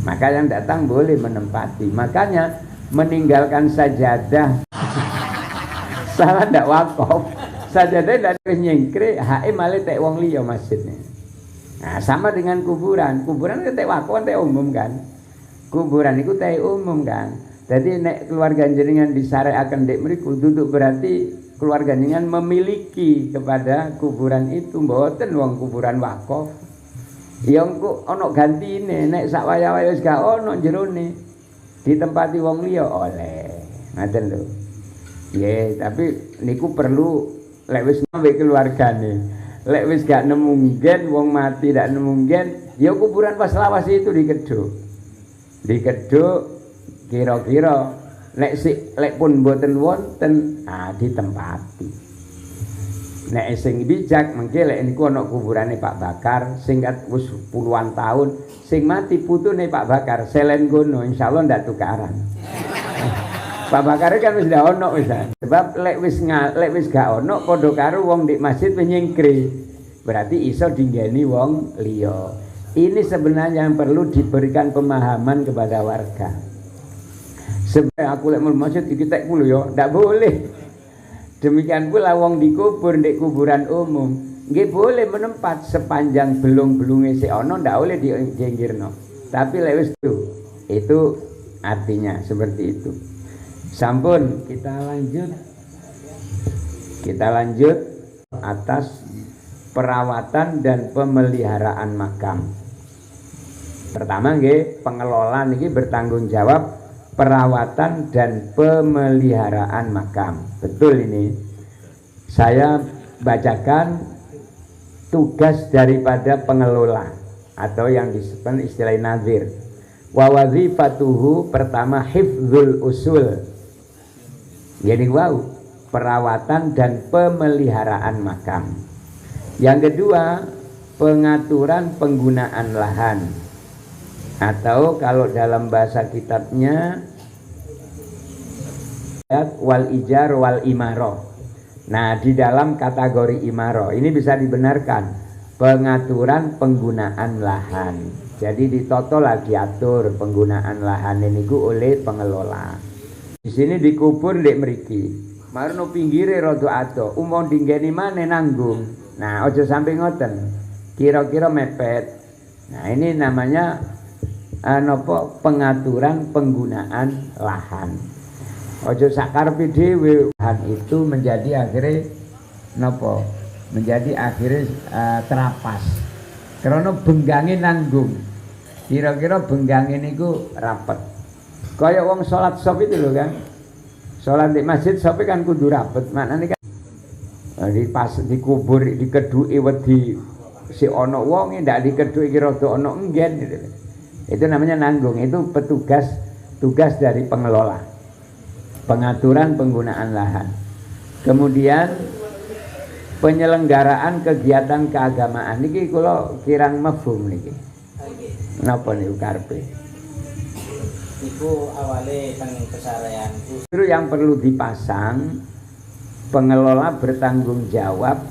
Maka yang datang boleh menempati. Makanya meninggalkan sajadah salah ndak wakaf. Sajadah ndak nyingkri, hake malah tek wong liya masjidnya. Nah sama dengan kuburan. Kuburan kan tek wakaf tek umum kan. Kuburan itu teh umum kan. Jadi nek keluarga jenengan disyariatkan dek mriku duduk berarti keluarga jenengan memiliki kepada kuburan itu, mboten wong kuburan wakaf. Ya engko ana gantine nek sak waya-waya wis gak ono jerone ditempati wong liya oleh. Ngaten lho. Nggih, tapi niku perlu lek wis nambah keluargane. Lek wis gak nemu gen wong mati dak nemu gen, ya kuburan pas lawas itu dikeduk. Dikeduk kira-kira lek pun mboten wonten ditempati. Nek sing bijak mengke lek niku ana kuburane Pak Bakar sing wis puluhan tahun sing mati putune Pak Bakar selen gono insyaallah ndak tukaran. Pak Bakar kan wis ndak ono wis. Sebab lek wis gak ono padha karo wong di masjid nyingkri. Berarti iso dinggeni wong liya. Ini sebenarnya yang perlu diberikan pemahaman kepada warga. Sebenarnya aku lek mlebu masjid dikitek kulo ya, ndak boleh. Demikian pula wong dikubur ndek kuburan umum, nggih boleh menempat sepanjang belung-belunge sik ana ndak boleh dijenggirno. Tapi lek wis itu artinya seperti itu. Sampun kita lanjut atas perawatan dan pemeliharaan makam. Pertama nggih, pengelola niki bertanggung jawab perawatan dan pemeliharaan makam. Betul ini. Saya bacakan tugas daripada pengelola atau yang disebut istilah nazir. Wa wazifatuhu pertama hifdzul usul. Jadi perawatan dan pemeliharaan makam. Yang kedua pengaturan penggunaan lahan, atau kalau dalam bahasa kitabnya wal ijar wal imaro. Nah, di dalam kategori imaro ini bisa dibenarkan pengaturan penggunaan lahan. Jadi ditoto lagi atur penggunaan lahan ini oleh pengelola. Di sini dikubur ndek mriki. Marno pinggire rada adoh, umum dinggeni maneh nanggung. Nah, aja sampai ngoten. Kira-kira mepet. Nah, ini namanya pengaturan penggunaan lahan. Aja sakarepe dhewe. Lahan itu menjadi akhirnya menjadi akhirnya terapas. Karena benggange nanggung. Kira-kira benggange niku rapet. Kaya wong salat sop itu lho kan. Salat di masjid sop kan kudu rapet. Maknane kan dikubur, dikeduki wedi si ana wonge ndak dikeduki iki rada ana enggen gitu. Itu namanya nanggung. Itu tugas dari pengelola. Pengaturan penggunaan lahan. Kemudian penyelenggaraan kegiatan keagamaan niki kula kirang mafhum niki. Napa niku karepe? Iku awale teng kesarean. Justru yang perlu dipasang, pengelola bertanggung jawab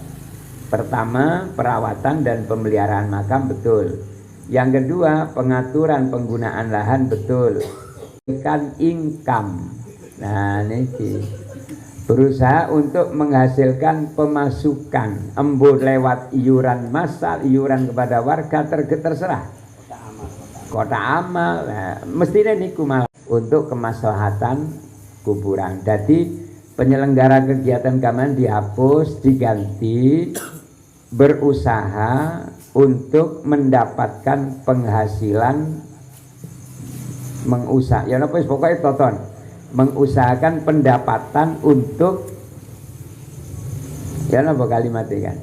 pertama perawatan dan pemeliharaan makam, betul. Yang kedua pengaturan penggunaan lahan, betul. Ikan income. Nah niki berusaha untuk menghasilkan pemasukan, embur lewat iuran massal, iuran kepada warga, terserah kota amal. Nah, mestinya niku malah untuk kemaslahatan kuburan. Jadi penyelenggara kegiatan keagamaan dihapus, diganti berusaha untuk mendapatkan penghasilan, ya napa pokoknya toton, mengusahakan pendapatan untuk, ya napa kalimatnya kan,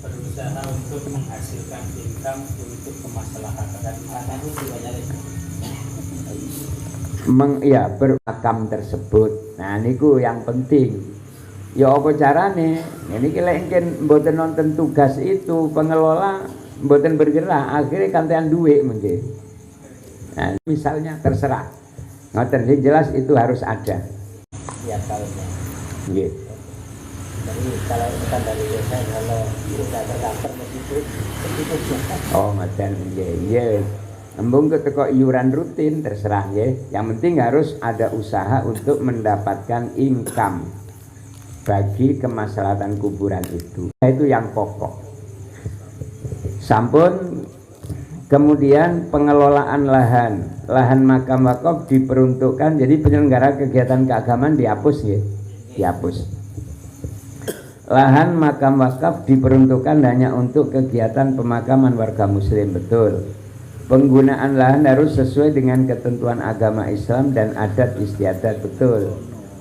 berusaha untuk menghasilkan income untuk kemaslahatan bermakam tersebut. Nah niku yang penting. Ya apa carane? Ini lek engken mboten nonton tugas itu, pengelola mboten bergerak, akhirnya kantean duit mungkin. Nah misalnya terserah. Ngoten sing jelas itu harus ada. Ya tahunnya. Nggih. Jadi kalau bukan dari desa, kalau sudah terdaftar meskipun Oh ngoten nggih. Iya. Embung keteko iuran rutin terserah nggih. Yang penting harus ada usaha untuk mendapatkan income bagi kemaslahatan kuburan itu. Itu yang pokok. Sampun. Kemudian pengelolaan lahan makam wakaf diperuntukkan, jadi penyelenggara kegiatan keagamaan dihapus ya, dihapus. Lahan makam wakaf diperuntukkan hanya untuk kegiatan pemakaman warga muslim, betul. Penggunaan lahan harus sesuai dengan ketentuan agama Islam dan adat istiadat, betul.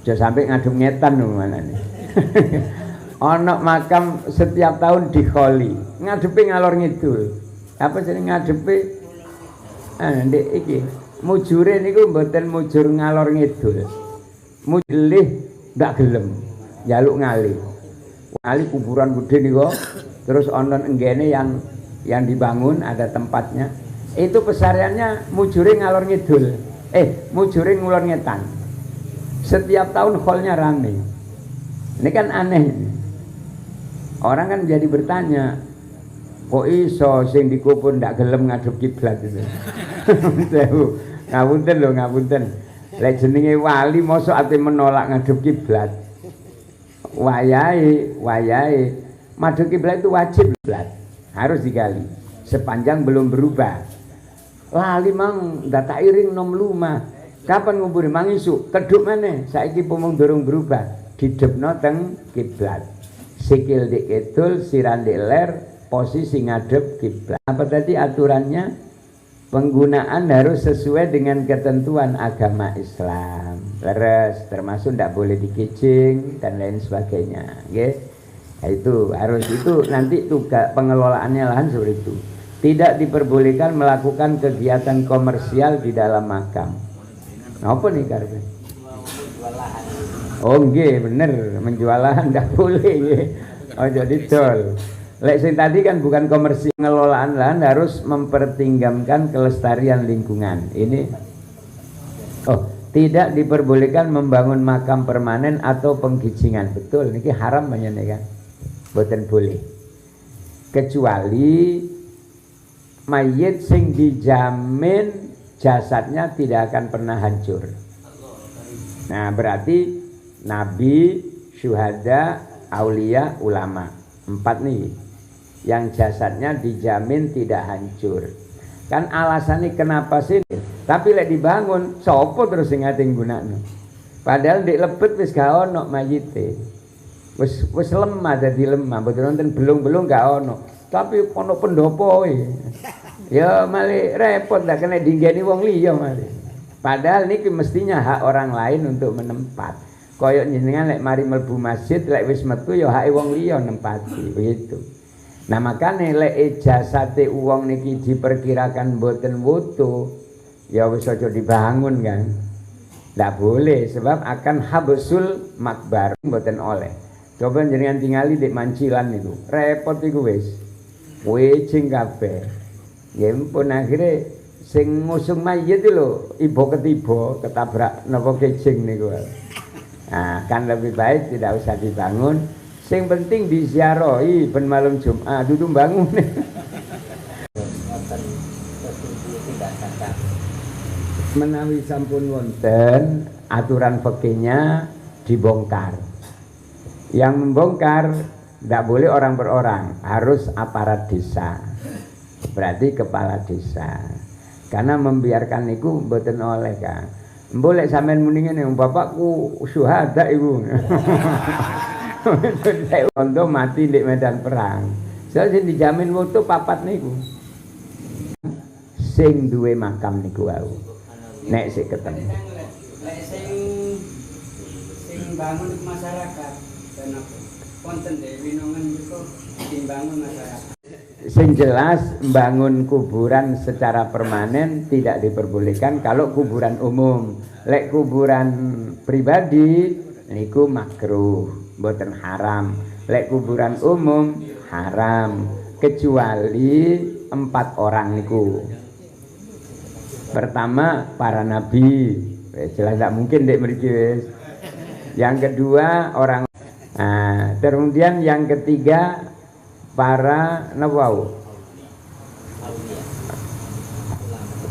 Jangan sampai ngadum ngetan mana nih. Ono makam setiap tahun dikholi, ngadepi ngalor ngidul. Apa sih ngadepi ndek iki mujure niku mboten mujur ngalor ngidul, mujlih ndak gelem njaluk ngali kuburan gede niku, terus onton enggene yang dibangun ada tempatnya, itu pesariannya mujure ngalor ngidul, mujure ngulon ngetan. Setiap tahun hallnya rame. Ini kan aneh. Orang kan jadi bertanya, kok iso sing dikubur ndak gelem ngadep kiblat itu. Ngapunten lho, ngapunten. Lek jenenge wali mosok ate menolak ngadep kiblat. Wayahe madhep kiblat itu wajib kiblat. Harus digali sepanjang belum berubah. Lali mang ndak tak iring nom lumah. Kapan nguburi mang isuk keduk maneh. Saiki pomong durung berubah. Didepno teng kiblat. Sikil dik kidul, siran dik ler, posisi ngadep kiblat. Apa tadi aturannya? Penggunaan harus sesuai dengan ketentuan agama Islam. Leres, termasuk tidak boleh dikicing dan lain sebagainya. Okay? Nah, itu harus, itu nanti tugas pengelolaannya lahan seperti itu. Tidak diperbolehkan melakukan kegiatan komersial di dalam makam. Apa nih karena? Oh nggih, bener, menjual lahan tidak boleh. Nggih. Oh jadi dol. Lek sing tadi kan bukan komersil, pengelolaan lahan harus mempertimbangkan kelestarian lingkungan. Ini tidak diperbolehkan membangun makam permanen atau penggicingan. Betul, ini haram banyak kan? Boten boleh. Kecuali mayit sing dijamin jasadnya tidak akan pernah hancur. Nah, berarti nabi, syuhada, aulia, ulama. 4 nih yang jasadnya dijamin tidak hancur. Kan alasannya kenapa sih? Tapi lek dibangun, sopo terus sing ate nggunakno. Padahal ndek lebet wis gak ono mayite. Wis lemah dadi lemah, mboten wonten belung-belung gak ono. Tapi ono pendopo ya malah repot dak kena dinggeni wong liya malah. Padahal niki mestinya hak orang lain untuk menempat. Koyok jenengan lek mari mlebu masjid lek wis metu ya hake wong liya nempati begitu. Nah makanya lek jasate wong niki diperkirakan mboten wutu, ya wis aja dibangun kan. Ndak boleh sebab akan habsul makbar mboten oleh. Coba jenengan tingali di Mancilan itu, repot iku wis. Wejing kabeh. Ya ampun akhire sing ngusung mayit itu lho, ibu ketiba ketabrak napa kejing niku. Nah, kan lebih baik tidak usah dibangun. Sing penting diziarahi ben malam Jumat dudu bangun. Menawi sampun wonten aturan fikihnya dibongkar. Yang membongkar tidak boleh orang per orang, harus aparat desa. Berarti kepala desa. Karena membiarkan itu mboten oleh kan. Boleh sampean muni ngene, bapakku syuhada ibu. Untuk mati di medan perang. Soalnya dijamin mutu papat niku. Sing duwe makam niku wau. Nek sik ketemu. Lek sing bangun masyarakat dan apa? Wonten dhewe winongan niku dibangun masyarakat. Sing jelas bangun kuburan secara permanen tidak diperbolehkan kalau kuburan umum. Lek kuburan pribadi niku makruh, mboten haram. Lek kuburan umum haram kecuali 4 orang niku. Pertama para nabi, jelas tidak mungkin dek mriki wis. Yang kedua orang. Nah, kemudian yang ketiga para nawau.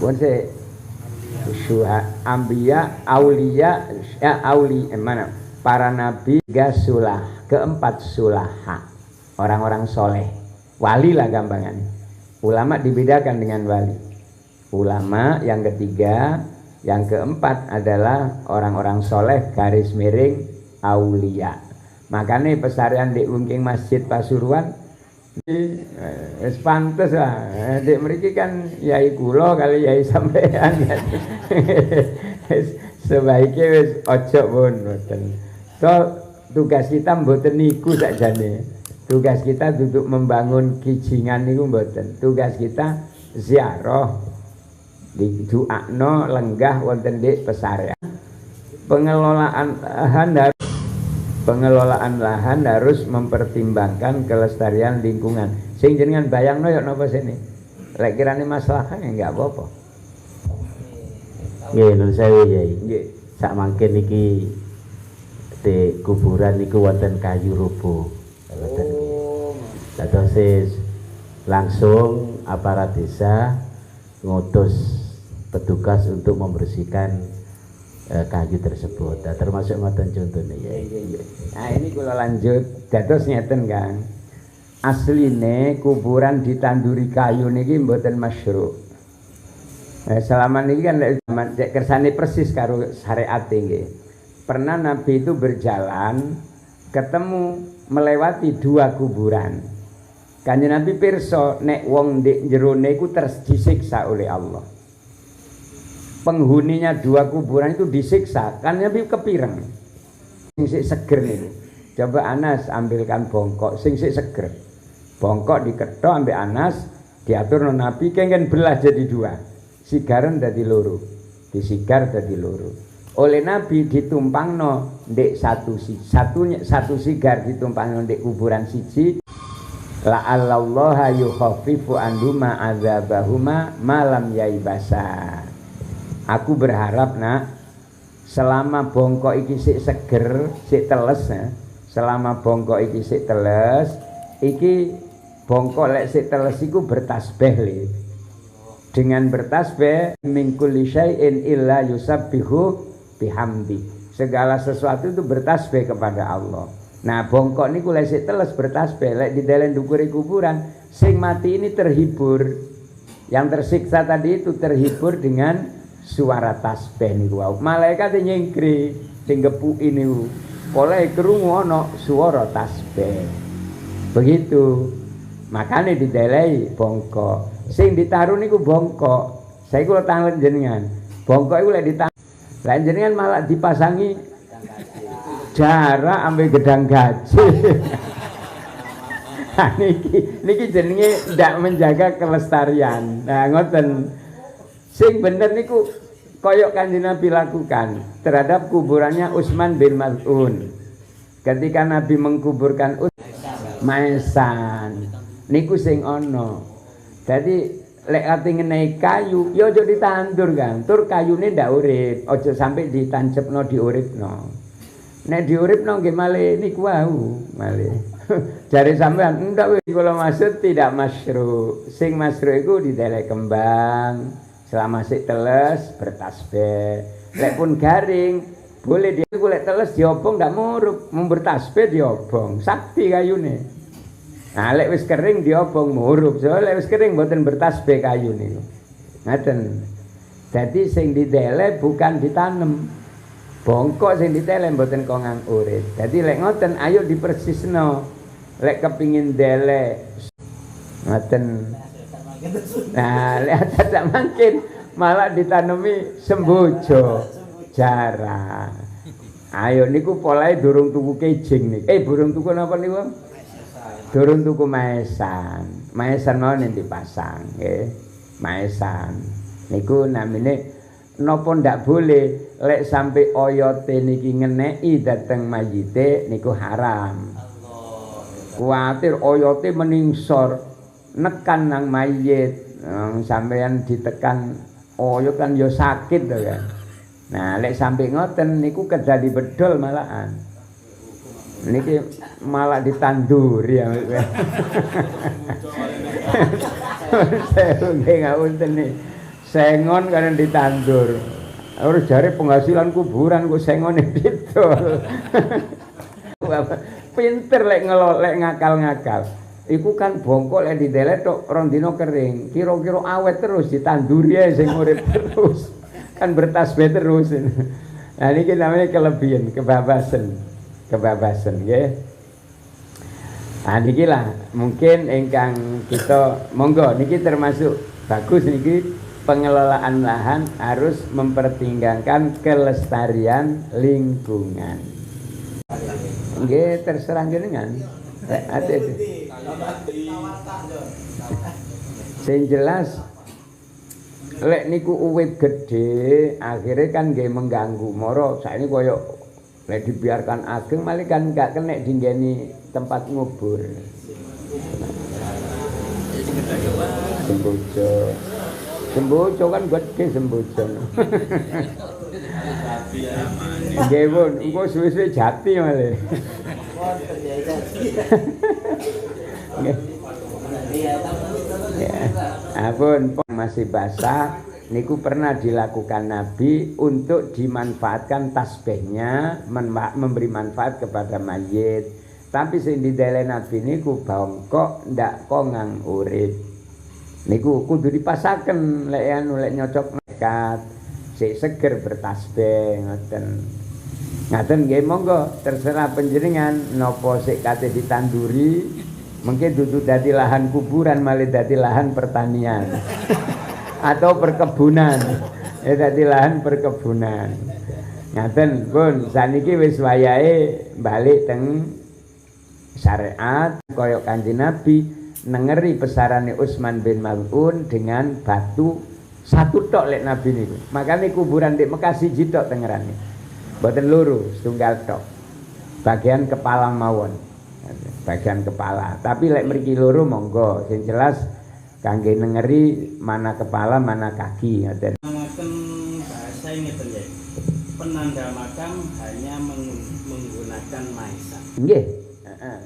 Bonse ambiya, aulia, mana? Para nabi, gasulah, keempat sulaha, orang-orang soleh, wali lah gampangannya. Ulama dibedakan dengan wali. Ulama yang ketiga, yang keempat adalah orang-orang soleh garis miring aulia. Makanya pesarian di ungking Masjid Pasuruan wis pantes lah. Dek mriki kan yai kula kali yai sampean kan. Sebaiknya wis ojo pun mboten. Tugas kita mboten niku sakjane. Tugas kita duduk membangun kijingan niku mboten. Tugas kita ziarah diduakno lenggah wonten di pesarian. Pengelolaan lahan harus mempertimbangkan kelestarian lingkungan. Sing jenengan bayangno ya napa sini? Lek kirane masalahnya enggak apa-apa. Nggih, nun sewu Yai. Nggih. Sak mangke niki di kuburan niku wonten kayu rubuh. Wonten. Dados langsung aparat desa ngutus petugas untuk membersihkan kayu tersebut. Nah, termasuk ngoten contohnya ya. Nah ini kalau lanjut dados ngeten Kang. Asline kuburan ditanduri kayu niki mboten masyru'. Selama niki kan kersane persis karo syariat nggih. Pernah Nabi itu berjalan ketemu melewati 2 kuburan. Kanjeng Nabi pirsa nek wong ndek jero niku terus disiksa oleh Allah. Penghuninya 2 kuburan itu disiksa kan Nabi kepireng sing sik seger nih. Coba Anas ambilkan bongkok sing sik seger, bongkok diketok ambek Anas diatur no Nabi kengen belah jadi 2, sigaran dadi loro, disigar dadi loro. Oleh Nabi ditumpangno ndek satu sigar ditumpangno ndek kuburan siji, la'allallaha yukhaffifu anhuma adzabahuma malam yaibasa. Aku berharap nak, selama bongkok iki sik seger, sik teles ya. Selama bongkok iki sik teles, iki bongkok lek sik teles iku bertasbih le. Dengan bertasbih min kulli syai'in illa yusabbihu bihamdi. Segala sesuatu itu bertasbih kepada Allah. Nah, bongkok niku lek sik teles bertasbih, lek di dalam dukure kuburan, sing mati ini terhibur. Yang tersiksa tadi itu terhibur dengan suara tasbih niku wau. Malaikat nyengkri sing gepuki niku. Oleh krungu ana suara tasbih. Begitu. Makane didelei bongkok. Sing ditaruh niku bongkok. Saya kula tangan jenengan. Bongkok iku lek ditaruh. Lah jenengan malah dipasangi jarak ambil gedang gaji. Nah, niki jenenge ndak menjaga kelestarian. Nah, ngoten. Sing bener niku koyok Kanjeng Nabi lakukan terhadap kuburannya Utsman bin Maz'un. Ketika Nabi mengkuburkan Maesan, niku sing ono. Jadi lek ati ngenehi kayu, ya aja ditandur kan. Tur kayune ndak urip, aja sampai ditancepno diuripno. Nek diuripno nggih malih niku wau, malih. Jare sampean ndak wis kula maksud tidak masyru. Sing masyru iku didelek kembang, selama sik teles bertasbih. Lek pun garing boleh dia lek teles diobong ndak murup, mun bertasbih diobong, sakti kayune. Nah, lek wis kering diobong murup, so lek wis kering mboten bertasbih kayu niku. Ngaten. Dadi sing didelek bukan ditanem. Bongkok sing ditele mboten kongang urip. Dadi lek ngoten ayo dipersisno. Lek kepingin delek ngoten. Nah, lek tidak mungkin malah ditanemi sembojo jarang. Ayo niku polahe durung tuku kejing niku. Durung tuku napa niku? Durung tuku maesan. Maesan mau dipasang nggih. Maesan. Niku namine napa ndak boleh lek sampai oyote niki ngeneki dateng mayite niku haram. Kuatir oyote meningsor nekan nang mayit, sampeyan ditekan oyot kan ya sakit to kan. Nah, lek sampai ngoten niku kedadi bedol malahan. Niki malah ditanduri ya. Saya nggih ngapunten nih. Sengon kan ditandur. Harus jare penghasilan kuburan kok sengone didol. Pinter lek ngakal-ngakal. Iku kan bongkok lek didelek tok rong dina kering. Kira-kira awet terus ditanduri ae sing urip terus. Kan bertasbih terus. Nah niki namanya kelebihan, kebebasan. Kebebasan nggih. Nah niki lah mungkin ingkang kita monggo niki termasuk bagus niki. Pengelolaan lahan harus mempertimbangkan kelestarian lingkungan. Nggih, terserah jenengan. Ate. Sing jelas lek niku uwit gede, akhirnya kan nggih mengganggu. Moro saiki koyo lek dibiarkan ageng malah kan gak kena dinggeni tempat ngubur. Sembojo kan gede sembojo. Nggih pun, engko suwe-suwe jati malah. Apun masih basah niku pernah dilakukan Nabi untuk dimanfaatkan tasbihnya, memberi manfaat kepada mayit. Tapi sing didele Nabi niku bongkok ndak kongang urip. Niku kudu dipasaken lek nyocok nekat sik seger bertasbih ngoten. Ngaten nggih monggo terserah panjenengan napa sik kate ditanduri mungkin dudu dadi lahan kuburan malah dadi lahan pertanian atau perkebunan. Ya dadi lahan perkebunan. Ngaten pun saniki wis wayahe balik teng syariat kaya Kanjeng Nabi nengeri pesarane Utsman bin Maz'un dengan batu satu tok lek Nabi niku. Makane kuburan di Mekah siji tok tengerane. Mboten loro, setunggal tok. Bagian kepala mawon. bagian kepala. Tapi lek mriki loro monggo, sing jelas kangge nengeri mana kepala mana kaki ngoten. Ngaten bahasa ngeten ya. Penanda makam hanya menggunakan maisa. Nggih. Heeh.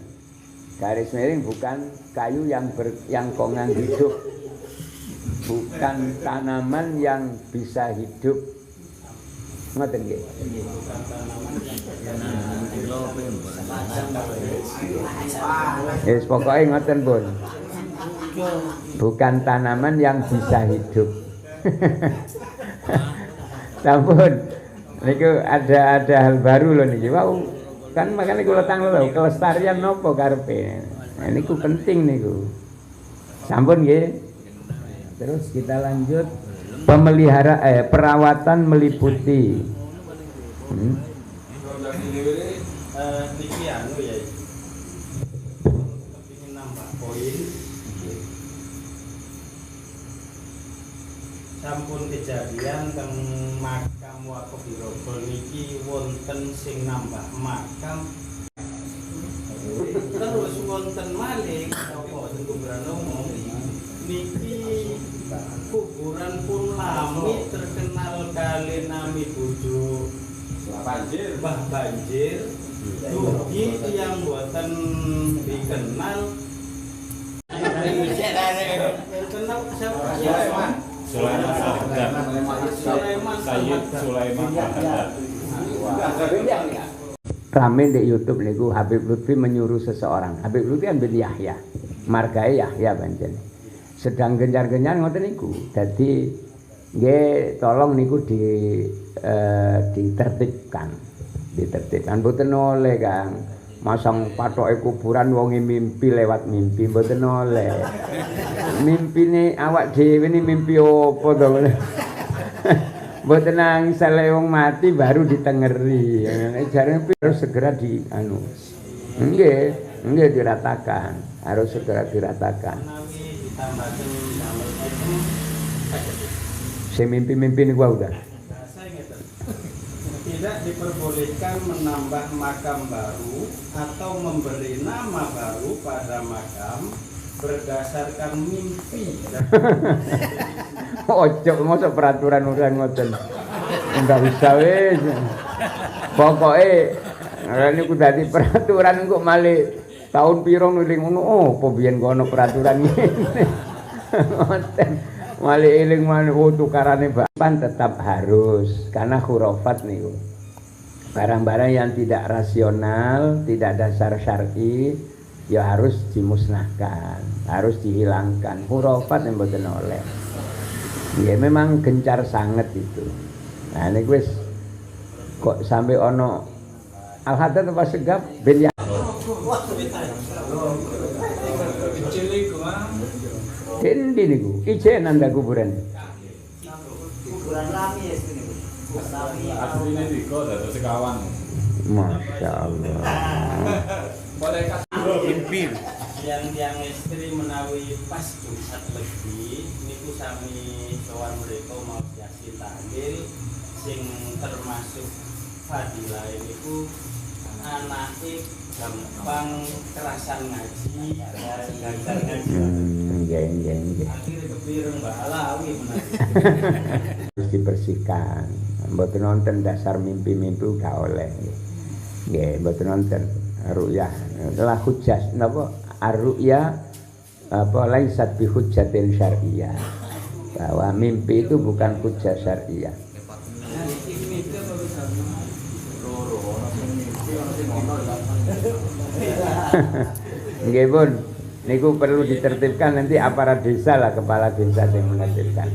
Garis miring bukan kayu yang kongang hidup. Bukan tanaman yang bisa hidup. Ngoten nggih. Bukan tanaman Wis pokoke ngoten, Bun. Bukan tanaman yang bisa hidup. Sampun. Niku ada hal baru loh niki. Wow, kan makanya kula tanglet lho, kelestarian napa karepe. Nah, niku penting niku. Sampun nggih. Terus kita lanjut perawatan meliputi niki anu ya. Kepingin nambah poin. Sampun kejadian teng makam wakaf Grogol niki wonten sing nambah makam. Terus wonten malih napa teng kuburan umum niki kuburan pun lami terkenal kali nami bojo banjir, Mbah Banjir. Dugi yang buatan dikenal. Kenal siapa? Sulaiman. Rame di YouTube niku Habib Lutfi menyuruh seseorang. Habib Lutfi bin Yahya, margae Yahya pancen. Sedang genjar-genjar ngoten niku. Dadi nggih tolong niku ditertibkan. Ditertibkan mboten oleh Kang. Masang patoke kuburan wonge mimpi lewat mimpi mboten oleh. Mimpine awak dhewe ni mimpi opo to. Mboten nang sale wong mati baru ditengeri. Jarene harus segera di anu. Nggih diratakan. Harus segera diratakan. Saya mimpi-mimpi niku udah. Tidak diperbolehkan menambah makam baru atau memberi nama baru pada makam berdasarkan mimpi. Ojo mosok peraturan urusan ngoten. Enggak bisa wis. Pokoke niku dadi peraturan kok malih tahun piro nuling ngono. Oh, apa biyen kono peraturan ngene. Ngoten. Malih eling malih tukarane bapan tetap harus karena khurafat niku. Barang-barang yang tidak rasional, tidak dasar syar'i ya harus dimusnahkan, harus dihilangkan. Khurafat yang mboten oleh. Ya memang gencar sangat itu. Nah ini wis kok sampai ono Al-Haddad apa Segaf bin ya. Endi niku? Ijen anda kuburan. Kuburan lami ya niku. Asline niku dados sekawan. Masya Allah. Yang istri menawi pas Jumat Legi niku sami sowan mereka mau yasin tahlil sing termasuk fadilah niku anake gampang kerasan ngaji belajar ngaji. Nggih. Akhire kepireng Mbak Alawi menawi. Harus dibersihkan. Mboten nonton dasar mimpi-mimpi udah oleh. Nggih, mboten nonton ru'yah. Adalah hujjah napa? Ar-ru'ya apa laisat bi hujjatin syar'iyyah. Bahwa mimpi itu bukan hujjah syar'iyyah. Nggih pun niku perlu ditertibkan nanti aparat desa lah, kepala desa yang menertibkan.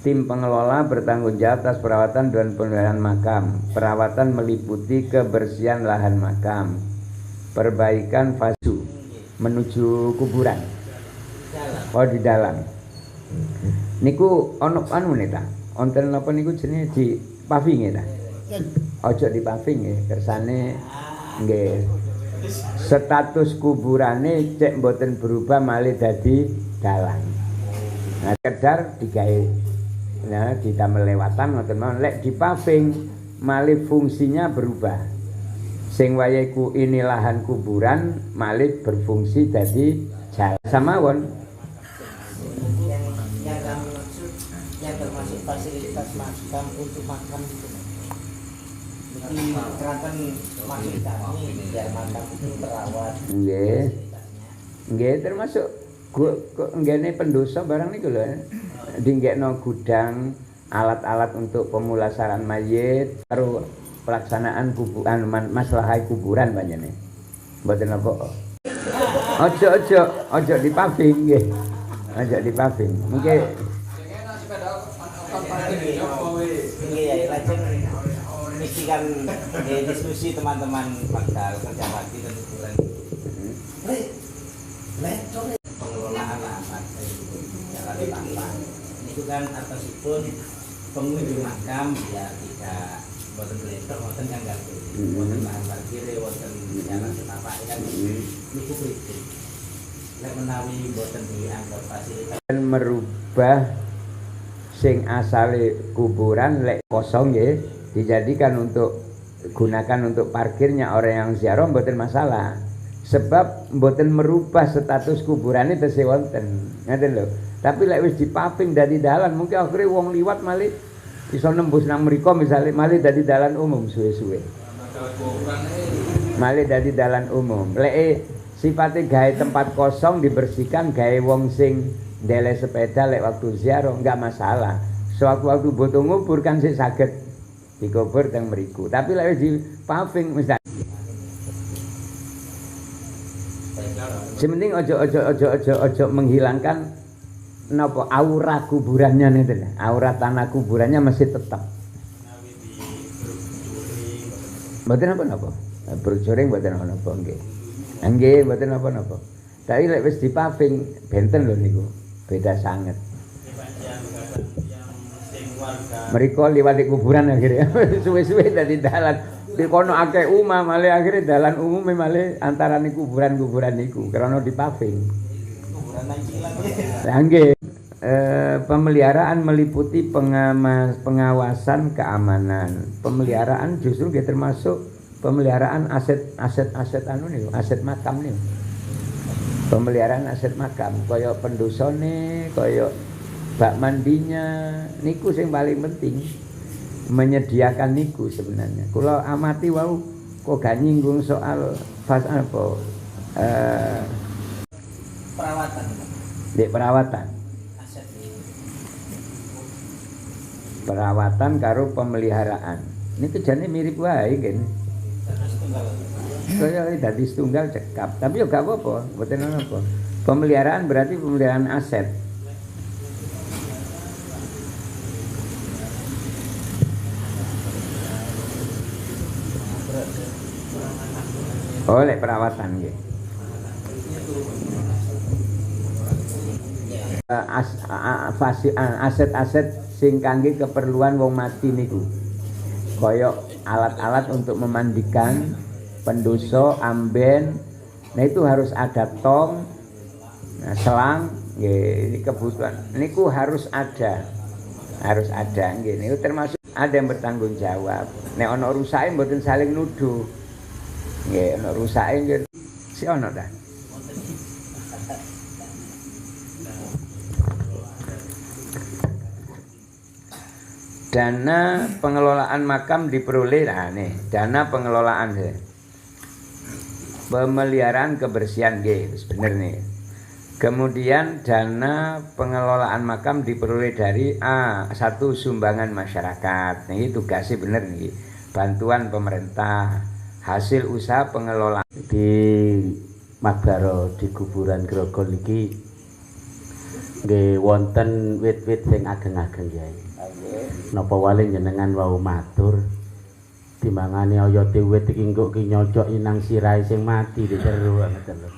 Tim pengelola bertanggung jawab atas perawatan dan pemeliharaan makam. Perawatan meliputi kebersihan lahan makam, perbaikan fase menuju kuburan. Oh di dalam. Niku ono anu neta. Onten napa niku jenenge di paving ta? Ojo di paving nggih, kersane nggih. Status kuburane cek mboten berubah malih dadi dalan. Nah, sekedar digawe nah kita melewatan ngoten mawon lek di paving malih fungsinya berubah. Sing wayahe ini lahan kuburan malih berfungsi jadi jalan samawon. Yang kami maksud yang termasuk fasilitas makam untuk makam itu. Jadi kerangkan maksud kami biar makam itu terawat. Nggih. Nggih termasuk nggene pendosa barang niku lho. Dinggekno gudang alat-alat untuk pemulasaran mayit karo pelaksanaan kuburan maslahai kuburan panjenengan. Mboten apa. Ojo dipaving nggih. Ojo dipaving. Nggih. Iya ya, lajeng misi kan diskusi teman-teman bakal kerja bakti dan kuburan. Pengelolaan lahan jalan tampang. Itu kan atasipun pengunjung makam ya tidak boten beletok boten kan ganggu. Boten lahan parkir boten jalan setapak kan niku prinsip. Nek menawi boten dianggap fasilitas Merubah sing asale kuburan lek kosong ya dijadikan untuk gunakan untuk parkirnya orang yang ziarah mboten masalah. Sebab mboten merubah status kuburannya tesih wonten. Ngoten lho. Tapi lek wis dipaving dadi dalan mungkin akhirnya wong liwat malih iso nembus nang mriko misale malih dadi dalan umum suwe-suwe. Malih dadi dalan umum. Lek sifatnya gawe tempat kosong dibersihkan gawe wong sing ndele sepeda lek waktu ziarah enggak masalah. Sewaktu-waktu boto ngubur kan sik saged dikubur teng mriku. Tapi lek wis dipaving mesti sementing ojo menghilangkan napa aura kuburannya niku. Aura tanah kuburannya masih tetap. Mboten napa-napa. Brojoring mboten napa nggih. Nggih mboten napa-napa. Tapi lek wis dipaving benten lho niku. Beda sanget. Mereka liwat kuburan akhirnya suwe-suwe dadi dalan. Di kono akeh umah malah akhirnya dalan umum malah antarané kuburan-kuburan niku karena dipaving. kuburan nancilan. Nggih. Pemeliharaan meliputi pengawasan keamanan. Pemeliharaan justru nggih termasuk pemeliharaan aset anu niku, aset makam niku. Pemeliharaan aset makam kaya pendosane, kaya bak mandinya niku sing paling penting. Menyediakan niku sebenarnya. Kula amati wau kok gak nyinggung soal Perawatan. Dek perawatan. Aset Perawatan karo pemeliharaan. Niku jane mirip wae nggih. Kaya dadi setunggal cekap, tapi yo gak apa-apa, mboten apa. Pemeliharaan berarti pemeliharaan aset. Oleh perawatan nggih. Aset-aset sing kangge keperluan wong mati niku. Kaya alat-alat untuk memandikan pendosa, amben. Nah itu harus ada tong, selang, nggih, ini kebutuhan. Niku harus ada. Harus ada nggih. Niku termasuk ada yang bertanggung jawab. Nek ana rusake mboten saling nuduh. Nggih, ana rusake nggih. Si ana ta? Dana pengelolaan makam diperoleh, nah nih, dana pengelolaan deh. Pemeliharaan kebersihan nggih, bener nih. Kemudian dana pengelolaan makam diperoleh dari satu sumbangan masyarakat. Nih tugasnya bener nih. Bantuan pemerintah, hasil usaha pengelolaan Di Magaro di kuburan Grogol iki nggih wonten wit-wit sing ageng-ageng Kyai. Napa wali jenengan wau matur timbangane oyote wit iki engko ki nyocok inang sirahe sing mati diceru ngoten lho.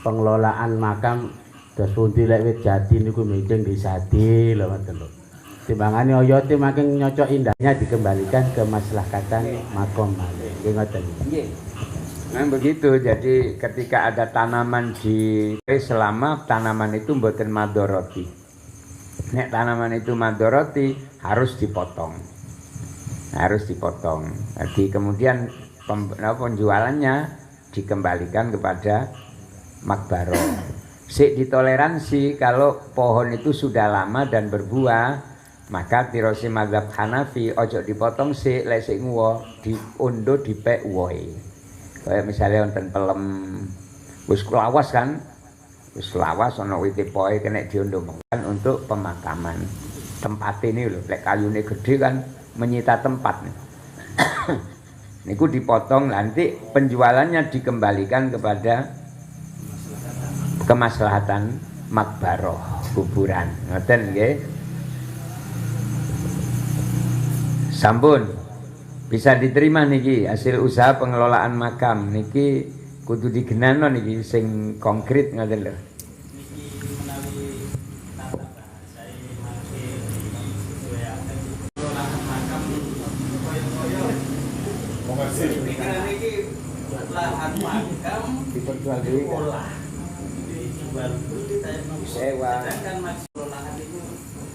Pengelolaan makam dos pundi lek wit jati niku mejeng disadi lho ngoten lho. Timbangane oyote makin nyocok indahnya dikembalikan ke maslahatan makom malih. Nggih ngoten. nggih. Nah begitu, jadi ketika ada tanaman di selama tanaman itu mboten madoroti. Nek tanaman itu madoroti harus dipotong. Harus dipotong. Jadi kemudian penjualannya dikembalikan kepada makbaroh. Sik ditoleransi kalau pohon itu sudah lama dan berbuah, maka tirosi mazhab Hanafi ojo dipotong sik lek sik nguwo diundo dipek woe. Kayak misalnya wonten pelem wis lawas kan, wis lawas ana wite poe kena diondo kan untuk pemakaman. Tempat ini lho, lek kayune gede kan menyita tempat. Niku dipotong nanti penjualannya dikembalikan kepada kemaslahatan makbaroh kuburan. Ngoten nggih. Sampun bisa diterima niki hasil usaha pengelolaan makam niki kudu digenano niki sing konkret ngoten lho. Diperjual sewa kan masih lahan itu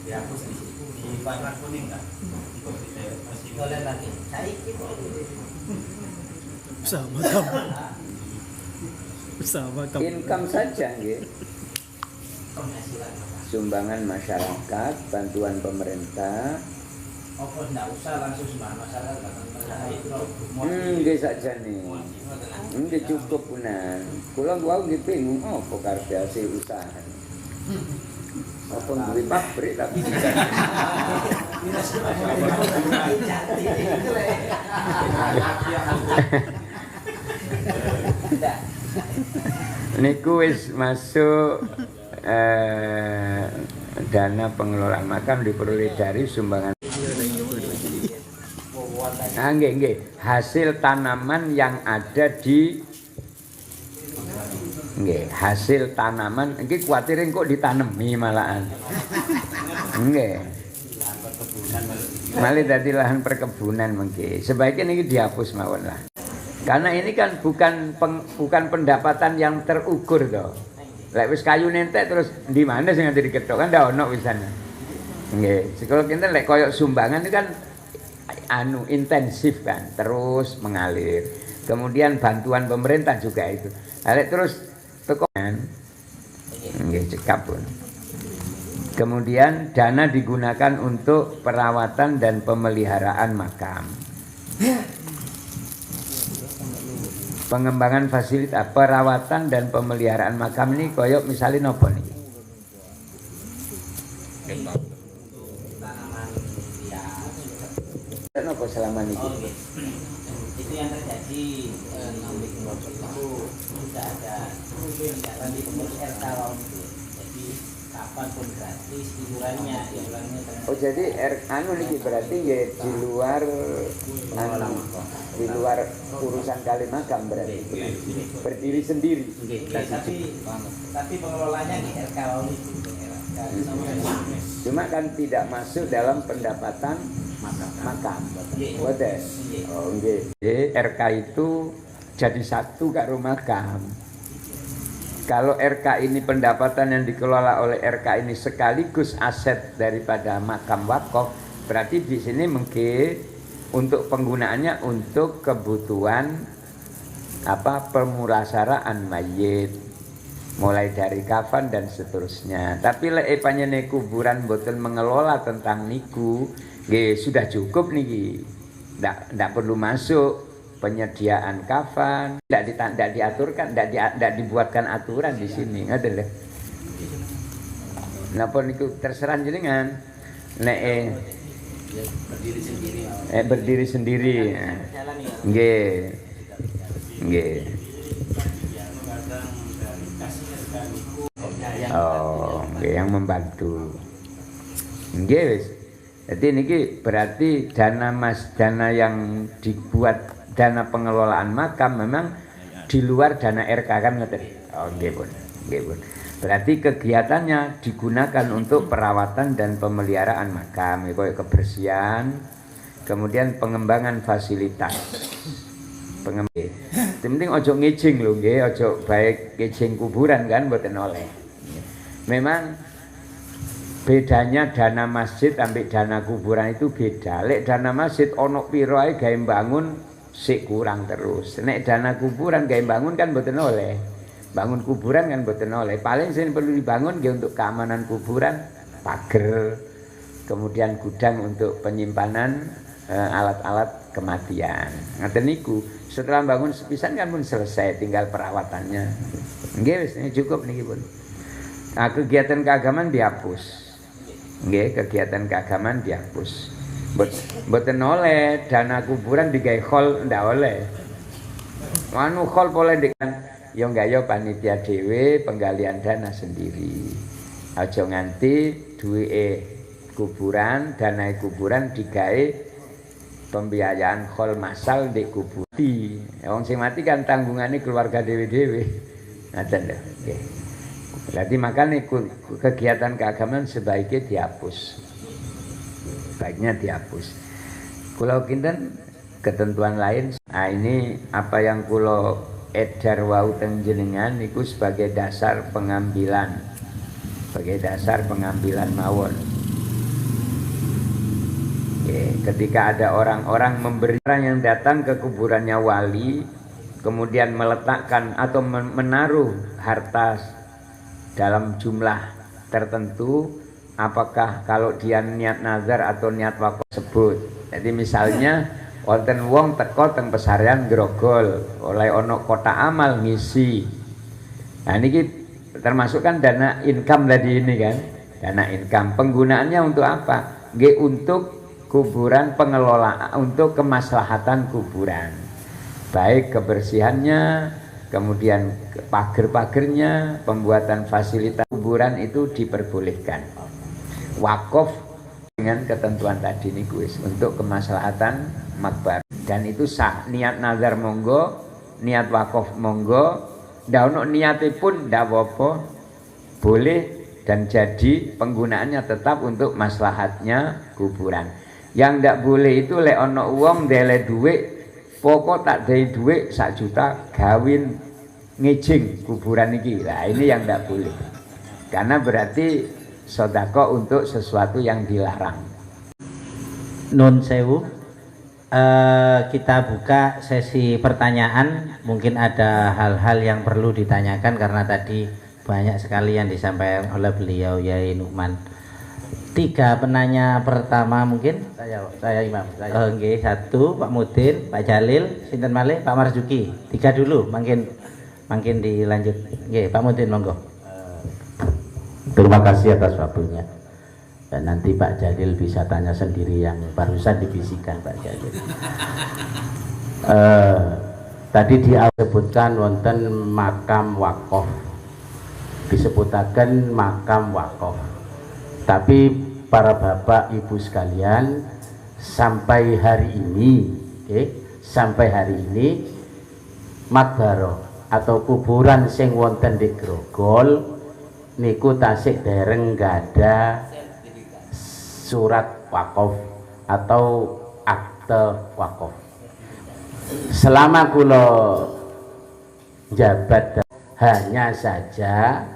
dihapus di warna kuning kan untuk masih boleh lagi saiki bersama kamu income saja nggih, sumbangan masyarakat, bantuan pemerintah. Apa ndak usah langsung sumbangan masyarakat nggih saja nih. Nggih cukup punan. Kula wau nggih bingung apa karep hasil usaha. Apa duwe pabrik tapi niku wis masuk dana pengelolaan makam diperoleh dari sumbangan. Nggih, hasil tanaman yang ada di hasil tanaman nggih kuwatirin kok ditanemi malahan. Nggih. Malih dadi lahan perkebunan mengki. Sebaiknya ini dihapus mawon lah. Karena ini kan bukan pendapatan yang terukur toh. Lek wis kayu nentek terus di mana sing nganti diketok kan ndak ono wisane. Nggih, sekolah kita lek koyo sumbangan itu kan intensif kan, terus mengalir. Kemudian bantuan pemerintah juga itu. Lek terus tekan nggih cekap pun. Kemudian dana digunakan untuk perawatan dan pemeliharaan makam. Pengembangan fasilitas perawatan dan pemeliharaan makam ini koyok misalnya nopo nih? Nopo selama ini? Itu yang terjadi itu sudah ada kegiatan di pengurus RK jadi kapanpun gratis hiburannya. Oh jadi niki berarti ya di luar urusan kali makam berarti berdiri sendiri. Tapi pengelolanya di RK cuma kan tidak masuk dalam pendapatan makam. Betul. Oh nggih. RK itu jadi satu karo makam. Kalau RK ini pendapatan yang dikelola oleh RK ini sekaligus aset daripada makam wakaf, berarti di sini mungkin untuk penggunaannya untuk kebutuhan pemulasaraan mayit, mulai dari kafan dan seterusnya. Tapi lek panjenengan kuburan boten mengelola tentang niku, nggih sudah cukup niki. Ndak perlu masuk penyediaan kafan, tidak diaturkan, tidak dibuatkan aturan di sini, ngoten lho. Napa niku terserah jenengan. Nek berdiri sendiri. Nggih. Nggih. Oh, nggih yang membantu. Nggih wis. Jadi niki berarti dana yang dibuat dana pengelolaan makam memang di luar dana RK kan ngoten. Oh nggih pun. Nggih pun. Berarti kegiatannya digunakan untuk perawatan dan pemeliharaan makam, kayak kebersihan, kemudian pengembangan fasilitas. Penting ojo ngijing lho nggih, ojo baik ngijing kuburan kan mboten oleh. Memang bedanya dana masjid sampai dana kuburan itu beda. Lek dana masjid ono piro ae gawe bangun sik kurang terus. Nek dana kuburan gawe bangun kan mboten oleh. Bangun kuburan kan mboten oleh. Paling sing perlu dibangun nggih untuk keamanan kuburan, pager, kemudian gudang untuk penyimpanan alat-alat kematian. Ngaten niku. Setelah bangun sepisan kan pun selesai, tinggal perawatannya. Nggih wis cukup niki pun. Nah, kegiatan keagamaan dihapus. Nggih, kegiatan keagamaan dihapus. Mboten oleh dana kuburan digawe hall ndak oleh. Anu hall boleh dengan ya enggak ya panitia dhewe penggalian dana sendiri. Aja nganti duwike kuburan, dana kuburan digawe pembiayaan hall massal di kubur. Wong sing mati kan tanggungane keluarga dhewe-dhewe. Ngaten lho. Nggih. Berarti makanya kegiatan keagamaan sebaiknya dihapus. Baiknya dihapus. Kula kinten ketentuan lain. Nah, ini apa yang kula edar wau teng jenengan niku sebagai dasar pengambilan. Sebagai dasar pengambilan mawon. Ketika ada orang-orang memberi orang yang datang ke kuburannya wali, kemudian meletakkan atau menaruh harta dalam jumlah tertentu, apakah kalau dia niat nazar atau niat wakaf sebut. Jadi misalnya wonten wong teko teng pesarian grogol oleh ono kotak amal ngisi. Nah ini termasuk kan dana income tadi ini kan, dana income. Penggunaannya untuk apa? Nggih untuk kuburan, pengelolaan, untuk kemaslahatan kuburan, baik kebersihannya, kemudian pagar-pagernya, pembuatan fasilitas kuburan itu diperbolehkan. Wakaf dengan ketentuan tadi nih guys, untuk kemaslahatan makbar, dan itu sah. Niat nazar monggo, niat wakaf monggo, ndak ono niate pun ndak apa-apa, boleh, dan jadi penggunaannya tetap untuk maslahatnya kuburan. Yang ndak boleh itu lek ono wong ndele dhuwit, pokok tak dei dhuwit 1 juta gawin ngijing kuburan iki. Lah ini yang ndak boleh. Karena berarti sedekah untuk sesuatu yang dilarang. Nun sewu. Kita buka sesi pertanyaan. Mungkin ada hal-hal yang perlu ditanyakan karena tadi banyak sekali yang disampaikan oleh beliau Yai Nu'man. 3 penanya pertama mungkin saya Imam. Nggih, 1 Pak Mudin, Pak Jalil, sinten malih Pak Marzuki. 3 dulu, makin dilanjut. Nggih, Pak Mudin monggo. Terima kasih atas waktunya. Dan nanti Pak Jalil bisa tanya sendiri yang barusan dibisikkan Pak Jalil. Tadi disebutkan wonten makam wakaf. Disebutaken makam wakaf. Tapi para bapak ibu sekalian, sampai hari ini, sampai hari ini makbaro atau kuburan sing wonten di Grogol niku tasik dereng gada surat wakaf atau akte wakaf. Selama kula jabat hanya saja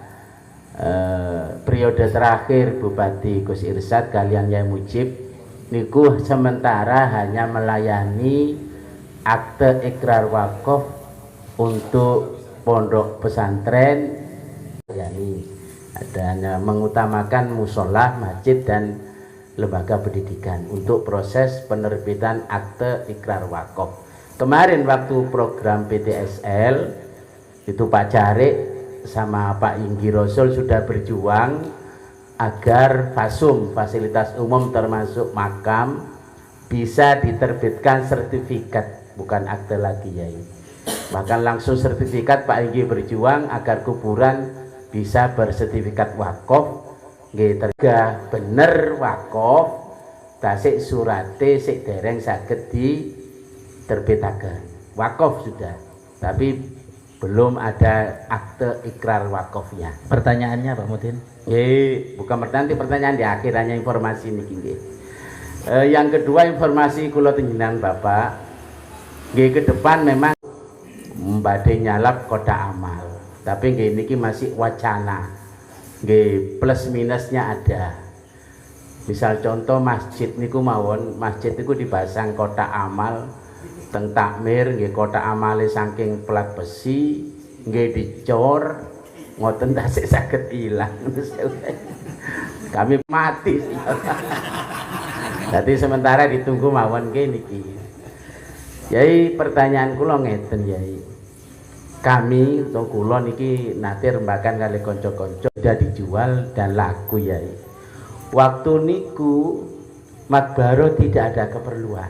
periode terakhir Bupati Gus Irsad kalian Yai Mujib niku sementara hanya melayani akte ikrar wakaf untuk pondok pesantren, yakni adanya mengutamakan musola, masjid dan lembaga pendidikan untuk proses penerbitan akte ikrar wakaf. Kemarin waktu program PTSL itu Pak Jarik sama Pak Inggi Rasul sudah berjuang agar fasum, fasilitas umum termasuk makam, bisa diterbitkan sertifikat, bukan akte lagi ya ini. Bahkan langsung sertifikat. Pak Inggi berjuang agar kuburan bisa bersertifikat wakaf. Terga bener wakaf, tasik surate sik dereng saged diterbitaken. Wakaf sudah, tapi belum ada akte ikrar wakafnya. Pertanyaannya Pak Mudin? Bukan pertanyaan di akhir, hanya informasi niki. Yang kedua informasi kula tenjinan Bapak, ke depan memang badhe nyalap kotak amal, tapi niki masih wacana. Plus minusnya ada. Misal contoh masjid niku mawon, masjid niku dipasang kotak amal teng takmir nggih kotak amale saking plat besi nggih dicor ngoten tasik saged ilang. Kami mati. Jadi sementara ditunggu mawon nggih niki. Yai pertanyaan kula ngeten Yai. Kami atau kula niki nate rembakan kali kanca-kanca sudah dijual dan laku Yai. Waktu niku Makbaro tidak ada keperluan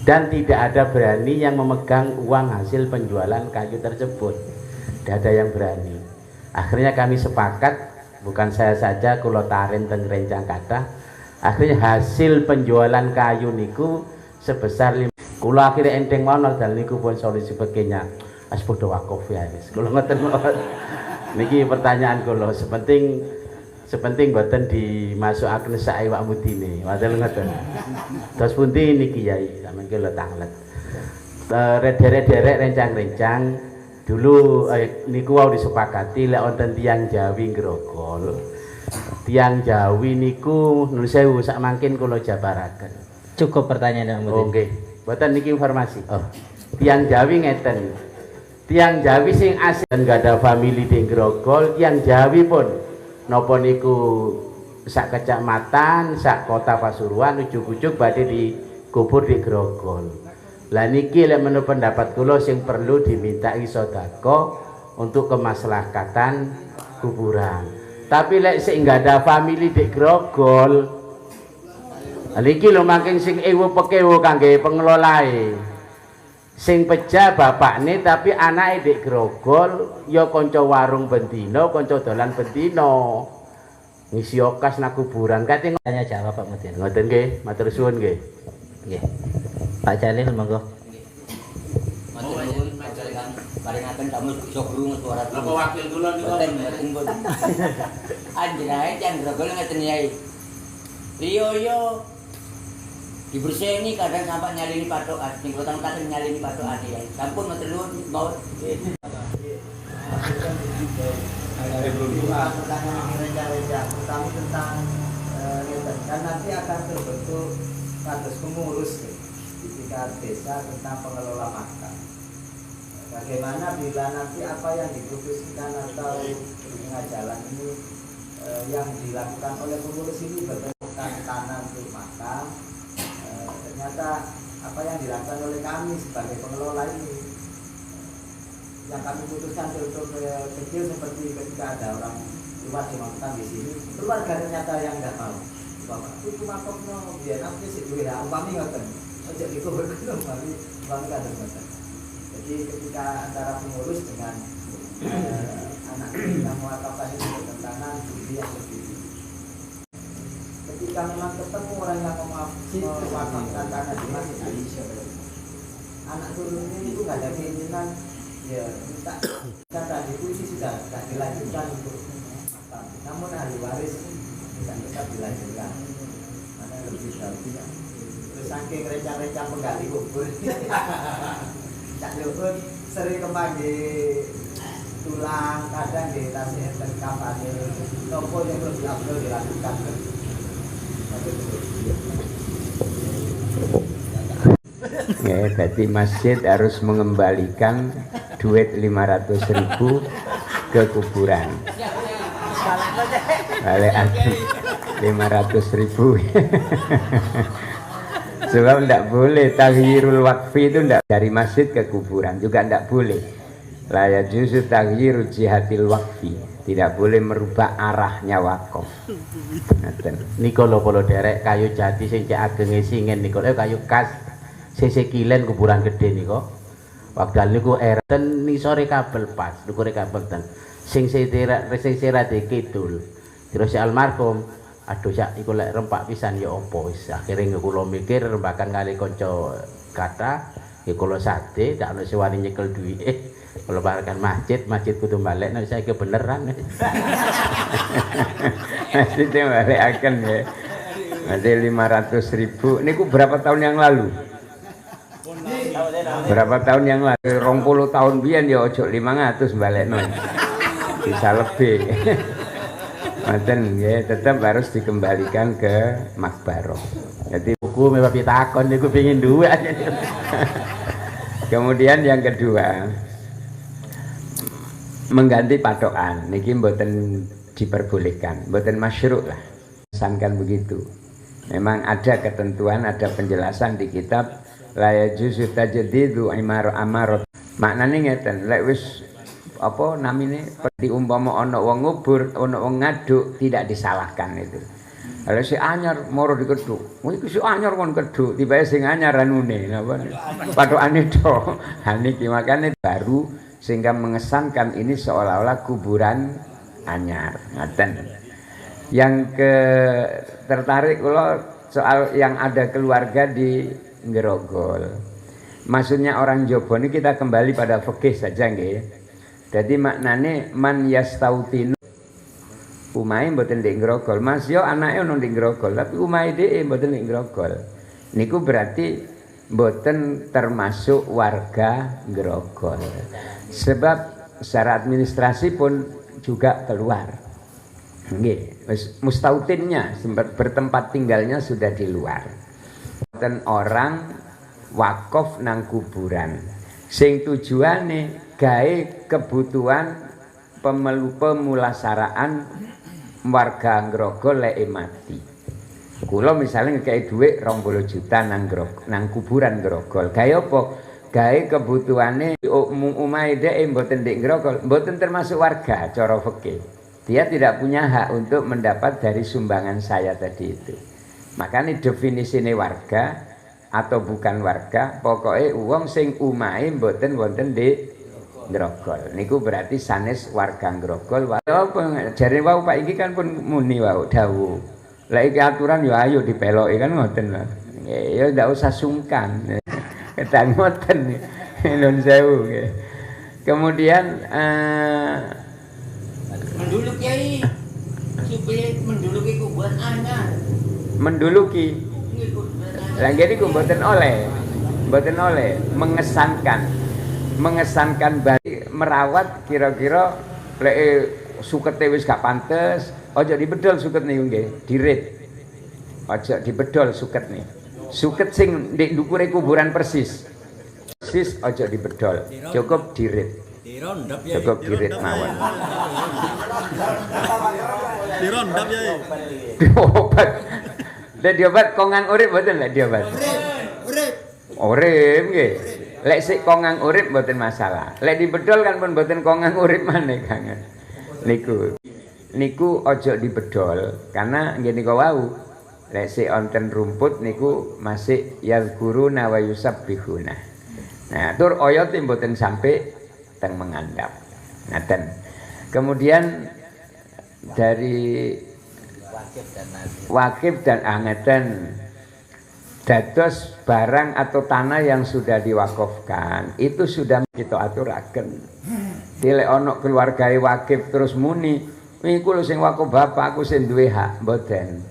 dan tidak ada berani yang memegang uang hasil penjualan kayu tersebut. Tidak ada yang berani. Akhirnya kami sepakat, bukan saya saja, kula tarin teng rencang kata. Akhirnya hasil penjualan kayu niku sebesar 5. Kula akhirnya enteng mawon dal niku pun solusi begenya. As padha wakaf ya wis. Kula ngoten mawon. Niki pertanyaan kula sepenting boten dimasukaken sak iwak mudine. Wadal ngoten. Terus pundi niki Yai, sampeyan ki lho tanglet. Derek-derek rencang-rencang dulu niku wau disepakati lek wonten tiyang Jawi Grogol. Tiyang Jawi niku nuwun sewu sak mangkin kula jabaraken. Cukup pertanyaan Mbak. Oh nggih. Mboten niki informasi. Oh. Tiyang Jawi ngeten. Tiyang Jawi sing asli enggak ada family di Grogol, tiyang Jawi pun napa niku sak kecamatan, sak kota Pasuruan ujug-ujug badhe dikubur di Grogol. Lah niki lek menurut pendapat kula sing perlu dimintai sedekah untuk kemaslahatan kuburan. Tapi lek sing enggak ada family di Grogol, niki lho making sing ewu pekewu kangge pengelolae. Sing pejah bapakne tapi anake dik Grogol ya kanca warung bendina, kanca dolan bendina. Ngisi okas nak kuburan kate Tanya jawab Pak Mudin. ngoten nggih, matur suwun nggih. Nggih. Pak Jalil monggo. Matur nuwun paringaken damel iso krungu suara. Napa wakil kula niku Mboten. Anjirae jan Grogol ngeten Yai. Riyo dibersihni kadang sampai nyalini patokan, sing kota kadang nyalini patokan ya. Sampun matur nuwun mawon. Pertama tentang kan nanti akan terbentuk kados pengurus di tingkat desa tentang pengelola makam. Bagaimana bila nanti apa yang diputuskan atau pengajaran ini yang dilakukan oleh pengurus ini berbentukan tanah untuk makam, ternyata apa yang dilakukan oleh kami sebagai pengelola ini yang kami putuskan untuk kecil seperti ketika ada orang luar dimakamkan di sini, keluarga ternyata yang nggak mau. Bapak itu makamnya biar nanti sih duit umpami ngoten. Ojo dikubur umpami kadang ngoten. Jadi ketika antara pengurus dengan anak yang mewakafkan ini bertentangan budi yang lebih. Ketika memang ketemu orang yang mewakafkan tanah di masjid, anak turunnya itu nggak ada keinginan ya minta kata itu sudah tidak dilanjutkan untuk makam. Namun ahli waris tidak tetap dilanjutkan. Mana lebih bagus. Terus saking rencang-rencang penggali kubur. Cak Luhut sering kemanggi tulang, kadang di tasnya enten kampanye. Nopo yang lebih abdul dilakukan. Ya, berarti masjid harus mengembalikan duit 500.000 ke kuburan. Balik 500.000. Sebab tidak boleh taghyirul wakfi itu tidak dari masjid ke kuburan juga tidak boleh. La yajuzu taghyiru jihatil wakfi, tidak boleh merubah arahnya wakaf. Niku lho polo derek kayu jati sing cek ageng singen niku kayu kas sisi kilen kuburan gede niku. Wekdal niku ten nisore kabel pas, dukure kabel ten. Sing sira dikidul. Terus si almarhum, aduh sak iku lek rempak pisan ya apa wis. Akhire kula mikir rembakan kali kanca kata, ya kula sate dak ono sewani nyekel duwike. Kalau barakan masjid kudu balik, nah saya kebeneran. Masjidnya balik akan ya. Nanti 500.000. Ini ku berapa tahun yang lalu? Berapa tahun yang lalu? 20 tahun biyen ya ojo 500 balik no. Bisa lebih. Maten ya, tetap harus dikembalikan ke makbaro. Jadi buku mewah pitakon niku pengin duwe aja. Kemudian yang kedua, mengganti patokan niki mboten diperbolehkan, mboten masyru' lah. Sankan begitu. Memang ada ketentuan, ada penjelasan di kitab la yajuzu tajdidu amarat. Maknane ngeten, lek wis apa namine diumpama ana wong ngubur, ana wong ngaduk tidak disalahkan itu. Kalau si anyar moro dikeduk, iku si anyar kon keduk, tibae sing anyar anune napa. Pathokane to. Ha niki makane baru sehingga mengesankan ini seolah-olah kuburan anyar. Ngaten. Yang tertarik kula soal yang ada keluarga di Ngrogol. Maksudnya orang Jawa ini kita kembali pada fikih saja nggih. Jadi maknane man yastautinu umahe mboten ndek Ngrogol. Mas yo anake ono ndek Ngrogol, tapi umahe dhewe mboten ndek Ngrogol. Niku berarti mboten termasuk warga Ngrogol. Sebab secara administrasi pun juga keluar. Nggih, mustautinnya bertempat tinggalnya sudah di luar. Dan orang wakaf nang kuburan. Sing tujuane gawe kebutuhan pemulasaraan warga Ngrogol lek mati. Kula misalnya ngekei dhuwit 20 juta nang kuburan Ngrogol. Gawe apa? Gawe kebutuhane umahe dhek mboten ndek Ngrogol, mboten termasuk warga cara fikih. Dia tidak punya hak untuk mendapat dari sumbangan saya tadi itu. Makanya definisine warga atau bukan warga, pokoknya wong sing umahe mboten wonten ndek Ngrogol. Niku berarti sanes warga Ngrogol. Jare wau Pak iki kan pun muni wau dawuh. Lah iki aturan ya ayo dipeloki kan ngoten lho. Ya ndak usah sungkan. Kedang ngoten. Nuwun sewu nggih. Kemudian menduluk Kiai. Supaya menduluki kuburan anyar. Menduluki. Lah ngene iku mboten oleh. Mboten oleh mengesankan bari merawat kira-kira lek sukete wis gak pantes, aja dibedol suket niku nggih, dirit. Aja dibedol suket nih. Suket sing ndek ndukure kuburan persis. Persis aja dibedol, cukup dirit. Cukup dirit mawon. Dirondap ya. Diobat. Lek diobat kongang urip mboten lek diobat. Urip nggih. Lek sik kongang urip mboten masalah. Lek dibedol kan pun mboten kongang urip maneh Kang. Niku aja dibedol karena nggih niku wau. Lek sik wonten rumput niku masih yazkuruna wa yusabbihuna. Nah, tur oyote mboten sampai teng mengandap. Ngaten. Kemudian dari wakif dan angeten dados barang atau tanah yang sudah diwakafkan itu sudah kita aturaken. Dilek ana keluargae wakif terus muni, "Iku lho sing wakaf bapak, aku sing duwe hak." Mboten.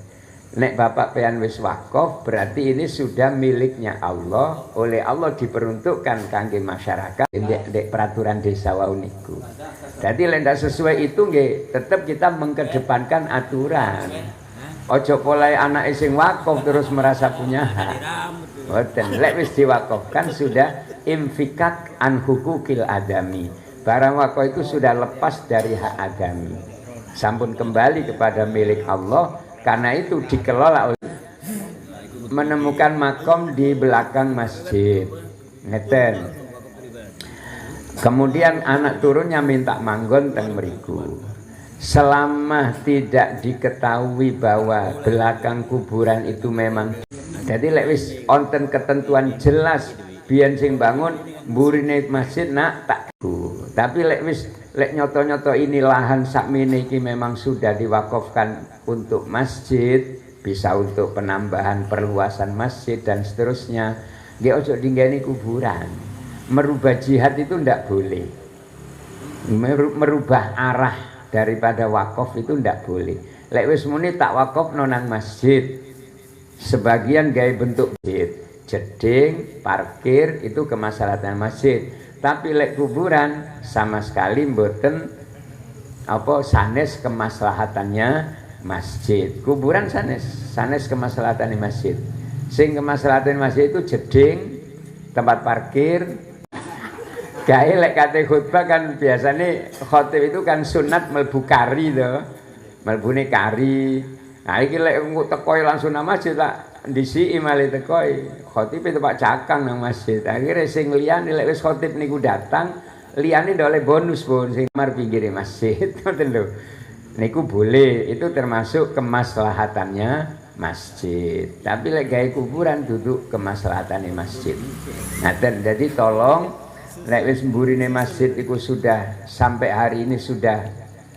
Nek bapak pean wis wakaf berarti ini sudah miliknya Allah, oleh Allah diperuntukkan kangge masyarakat ndek peraturan desa wau niku. Jadi lek ndak sesuai itu nggih tetap kita mengkedepankan aturan. Ojo polai anake sing wakaf terus merasa punya hak. Mboten, lek wis diwakafkan sudah infikak an hukukil adami. Barang wakaf itu sudah lepas dari hak adami. Sampun kembali kepada milik Allah. Karena itu dikelola oleh menemukan makom di belakang masjid. Ngeten. Kemudian anak turunnya minta manggon teng mriku. Selama tidak diketahui bahwa belakang kuburan itu memang, jadi lek wis wonten ketentuan jelas biyen sing bangun mburine masjid nak tak. Tapi lek nyoto-nyoto ini lahan sakmene iki memang sudah diwakafkan untuk masjid, bisa untuk penambahan perluasan masjid dan seterusnya. Nggih ojo dinggeni kuburan. Merubah jihad itu ndak boleh. Merubah arah daripada wakaf itu ndak boleh. Lek wis muni tak wakafno nang masjid. Sebagian gawe bentuk masjid, jeding, parkir itu kemaslahatan masjid. Tapi lek kuburan sama sekali mboten apa sanes kemaslahatannya masjid. Kuburan sanes kemaslahatannya masjid. Sing kemaslahatan masjid itu jeding, tempat parkir, Gawe lek kate khutbah kan biasanya khotib itu kan sunat mlebu kari to. Mlebune kari. Nah iki lek teko langsung nang masjid tak ndisiki malih teko. Khotib itu Pak Cakang nang masjid. Akhire sing liyane lek wis khotib niku datang, liyane ndak oleh bonus pun sing mar pinggire masjid. Ngoten lho. Niku boleh, itu termasuk kemaslahatannya masjid. Tapi lek gawe kuburan duduk kemaslahatannya masjid. Nah, jadi tolong lek wis mburine masjid itu sudah sampai hari ini sudah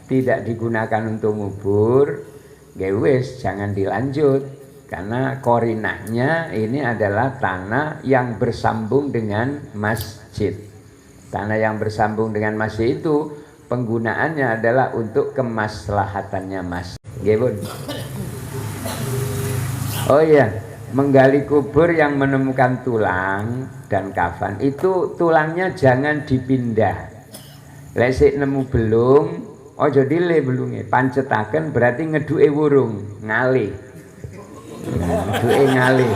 tidak digunakan untuk ngubur, wis jangan dilanjut karena korinahnya ini adalah tanah yang bersambung dengan masjid. Tanah yang bersambung dengan masjid itu penggunaannya adalah untuk kemaslahatannya masjid. Nggih, Bun. Oh iya, menggali kubur yang menemukan tulang dan kafan itu tulangnya jangan dipindah. Lek sik nemu belung, aja dile belunge, pancetaken berarti ngeduke wurung, ngalih. Ngeduke ngalih.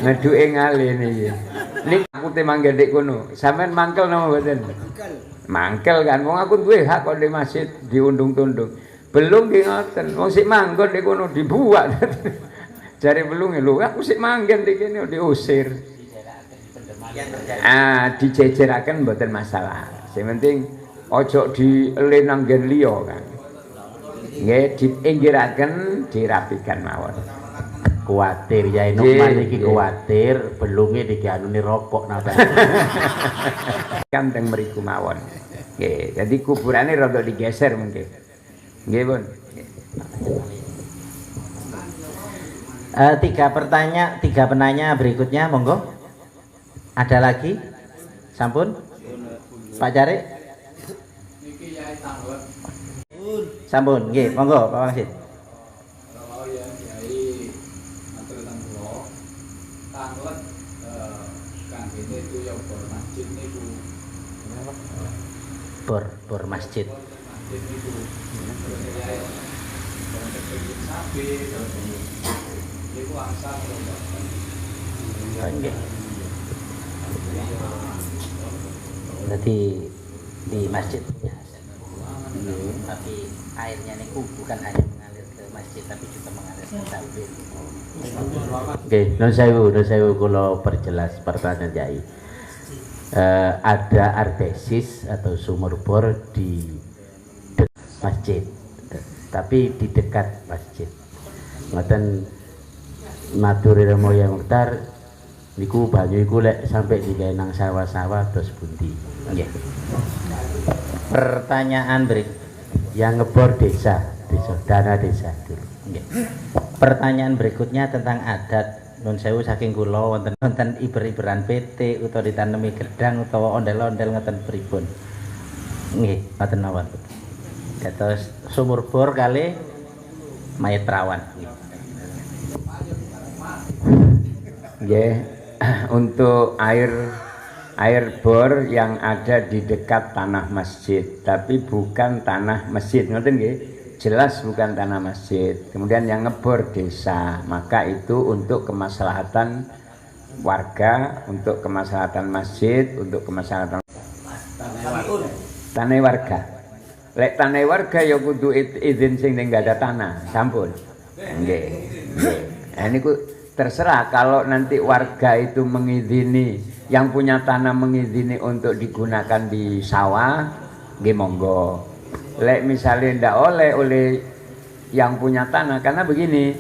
Ngeduke ngalih niki. Nik aku te mangkel ndek kono. Sampeyan mangkel napa mboten? Mangkel kan wong aku duwe hak kok di masjid diundung-tundung. Belum ki ngoten, wong sik manggon di kono dibuak. Jare belunge lho, aku sik manggen di kene diusir. Dijejeraken mboten masalah. Sing penting ojo diele nang nggen liya kan. Nggih, diinggiraken, dirapikan mawon. Kuatir ya Nukman iki kuatir belunge diganuni rokok napa. Kan teng mriku mawon. Nggih, dadi kuburane rada digeser mungkin. Nggih, Bun. Tiga penanya berikutnya monggo. Ada lagi? Sampun? Pak Cari? Sampun, nggih, monggo Pak Wangsit. Bor masjid. Jadi di masjid tapi airnya niku bukan hanya mengalir ke masjid tapi juga mengalir ke tabir. Oke, nun sewu kula perjelas pertanyaan Yai. Ada artesis atau sumur bor di masjid, tapi di dekat masjid. Ngoten maturi Moya Mukhtar niku banyu iku lek sampai digawe nang sawah-sawah terus pundi. Nggih. Pertanyaan yang ngebor desa dana desa dulu. Nggih. Pertanyaan berikutnya tentang adat. Nun sewu saking kula wonten iber-iberan PT utawa ditanemi gedang utawa ondel-ondel ngeten pripun. Nggih, ngoten mawon. Dados sumur bor kali mayat perawan. Nggih, untuk air bor yang ada di dekat tanah masjid, tapi bukan tanah masjid, ngoten nggih. Jelas bukan tanah masjid. Kemudian yang ngebor desa, maka itu untuk kemaslahatan warga, untuk kemaslahatan masjid, untuk kemaslahatan tanah warga. Lek tanah warga ya kudu izin sing enggak ada tanah, sampun. Nggih. Nggih. Nah niku terserah kalau nanti warga itu mengizini, yang punya tanah mengizini untuk digunakan di sawah, nggih monggo. Lek misalnya ndak oleh yang punya tanah, karena begini,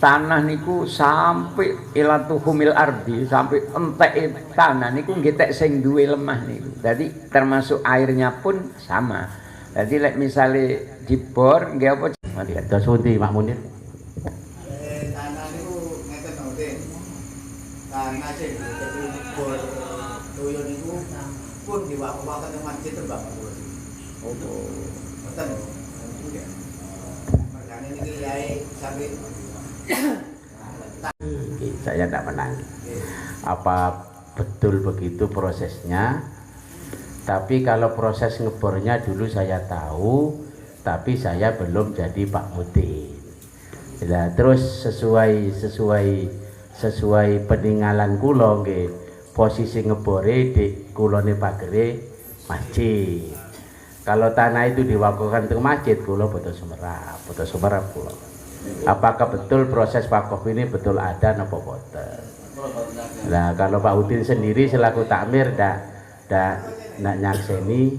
tanah niku sampai ilatuhumil ardi, sampai entek tanah niku ngetek sing duwe lemah niku. Jadi termasuk airnya pun sama. Jadi lek misalnya dibor nggih apa Dos pundi Mak Munir? Tanah niku ngeten ngoten. Tanah sing dibor toyo niku pun diwakaf-wakaf nang masjid Mbak. Oh. Betul. Makanya ini kiai sampai saya tidak menang. Apa betul begitu prosesnya? Tapi kalau proses ngebornya dulu saya tahu, tapi saya belum jadi Pak Mutin. Nah, terus sesuai peninggalan kula nggih, posisi ngebore di kulone pagere masjid. Kalau tanah itu diwakafkan untuk masjid, kula boten sumerap kula. Apakah betul proses wakaf ini betul ada napa boten? Nah, kalau Pak Udin sendiri selaku takmir ndak nyakseni.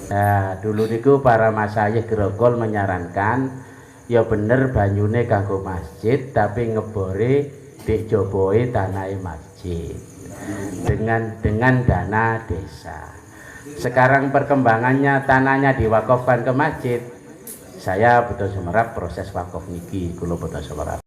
Nah, dulu niku para masyayikh Grogol menyarankan ya bener banyune kanggo masjid tapi ngebore di joboe tanah masjid dengan dana desa. Sekarang perkembangannya tanahnya diwakafkan ke masjid. Saya betul sumerap proses wakaf niki kula betul sumerap.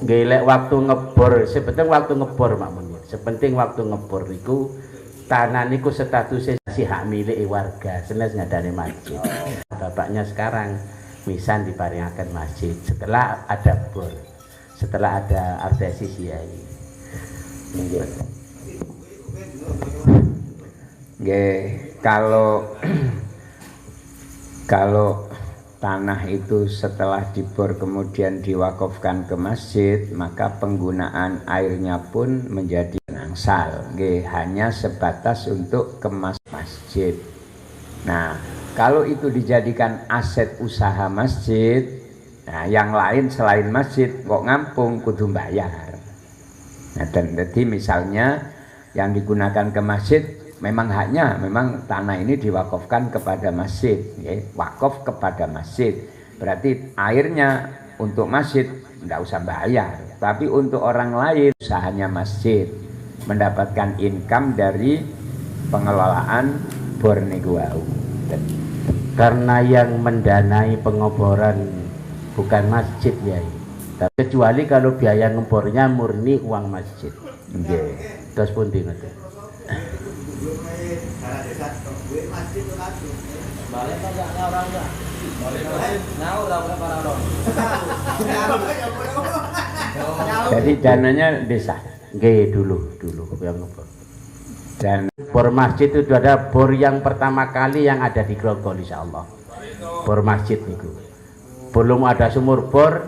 Gelek waktu ngebor, sepenting waktu ngebor Mak Munir. Sepenting waktu ngebor niku tanah niku statusnya si hak milik warga, senes ngadane masjid. Bapaknya sekarang misan diparingaken masjid setelah ada bor, setelah ada artesis yai. Nggih, kalau tanah itu setelah dibor kemudian diwakafkan ke masjid, maka penggunaan airnya pun menjadi angsal, hanya sebatas untuk kemas masjid. Nah, kalau itu dijadikan aset usaha masjid, nah yang lain selain masjid kok ngampung kudu bayar. Nah, dan jadi misalnya yang digunakan ke masjid memang tanah ini diwakafkan kepada masjid, wakaf kepada masjid. Berarti airnya untuk masjid tidak usah bayar, tapi untuk orang lain usahanya masjid mendapatkan income dari pengelolaan bor niku wau. Karena yang mendanai pengoboran bukan masjid ya, kecuali kalau biaya ngebornya murni uang masjid. Nggih. Terus pundi ngoten. Jadi dananya desa. Nggih, dulu yang ngebor. Dan Bor masjid itu ada bor yang pertama kali yang ada di Grogol insyaallah. Bor masjid niku. Belum ada sumur bor.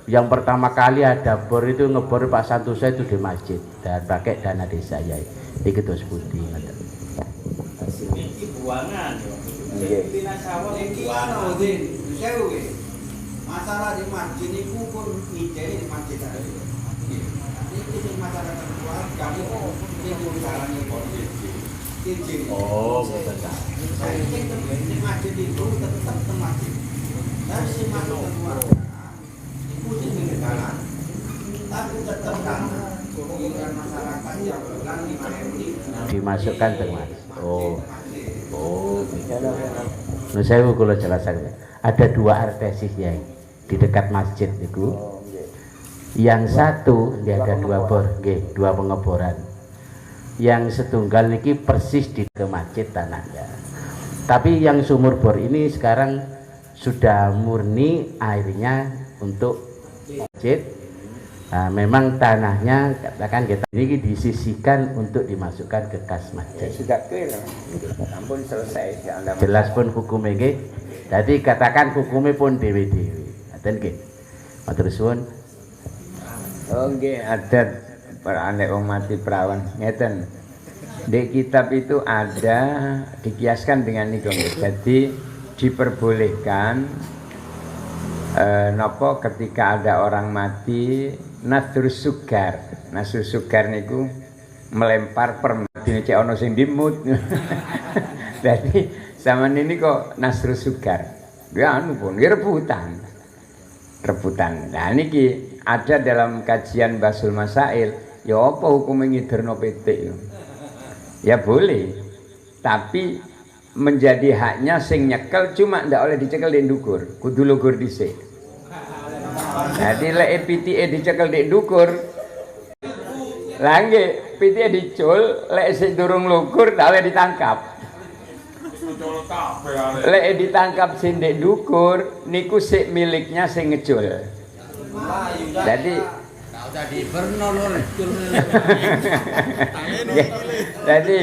Yang pertama kali ada bor itu ngebor Pak Santoso itu di masjid dan pakai dana desa ya. Iki terus putih ngoten. Iki buangan yo. Nggih. Tina sawah iki ana Udin. Sewu nggih. Masalah di masjid niku pun ide di masjid ae. Iki sing masalah keluar kami iki carane kok izin. Oh, betul. Saya ingin di masjid itu tetap ke masjid. Dan si masuk keluar itu di pinggir jalan. Tapi tetap tanah. Kemudian masyarakat yang pulang 5.000 dimasukkan ke mas. Oh. Nah, saya kalau jelaskan ada dua artesis ya di dekat masjid itu. Yang satu dia ada dua bor, dua pengeboran. Yang setunggal niki persis di ke masjid tanahnya. Tapi yang sumur bor ini sekarang sudah murni airnya untuk masjid. Nah, memang tanahnya katakan kita ini disisihkan untuk dimasukkan ke kas masjid. sudah clear. Ampun selesai. Jelas pun hukumnya nggih. Jadi katakan hukumnya pun dewe-dewe. Ngaten nggih. Matur suwun. Oh nggih, adat anek wong mati perawan ngeten. Di kitab itu ada dikiaskan dengan niku. Jadi diperbolehkan nopo ketika ada orang mati nasrus sugar niku melempar permen dene cek ana sing dimut. Jadi zaman ini kok nasrus sugar ya anu pun rebutan. Nah niki ada dalam kajian Basul Masail, ya apa hukum ngiderno petik ya boleh, tapi menjadi haknya sing nyekel, cuma ndak oleh dicekel di ndukur, kudu lugur dhisik. Jadi lek pitike dicekel di ndukur, lah nggih pitike dicul, lek sing durung lugur ndak oleh ditangkap. Lek ditangkap sing di ndukur niku sik miliknya sing ngejul. Jadi Tadi bernolor Jadi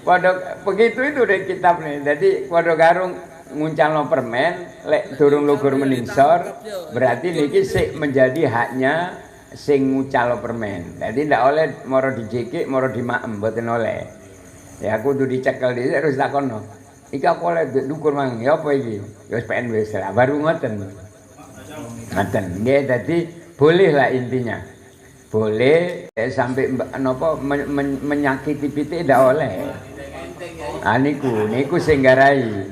pondok begitu itu deh kitab nih. Jadi pondok garung nguncalno permen lek durung lugur meningsor berarti niki sik menjadi haknya sing ngucalo permen. Jadi ndak oleh moro dijikik moro dimaem mboten oleh. Ya aku kudu dicekel dhisik terus takono. Iki apa oleh dukur mang ya apa iki? Ya wis PN wis lah baru ngoten. Ngoten nggih dadi boleh lah intinya. Boleh sampai napa menyakiti pitik ndak oleh. Ah niku sing garai.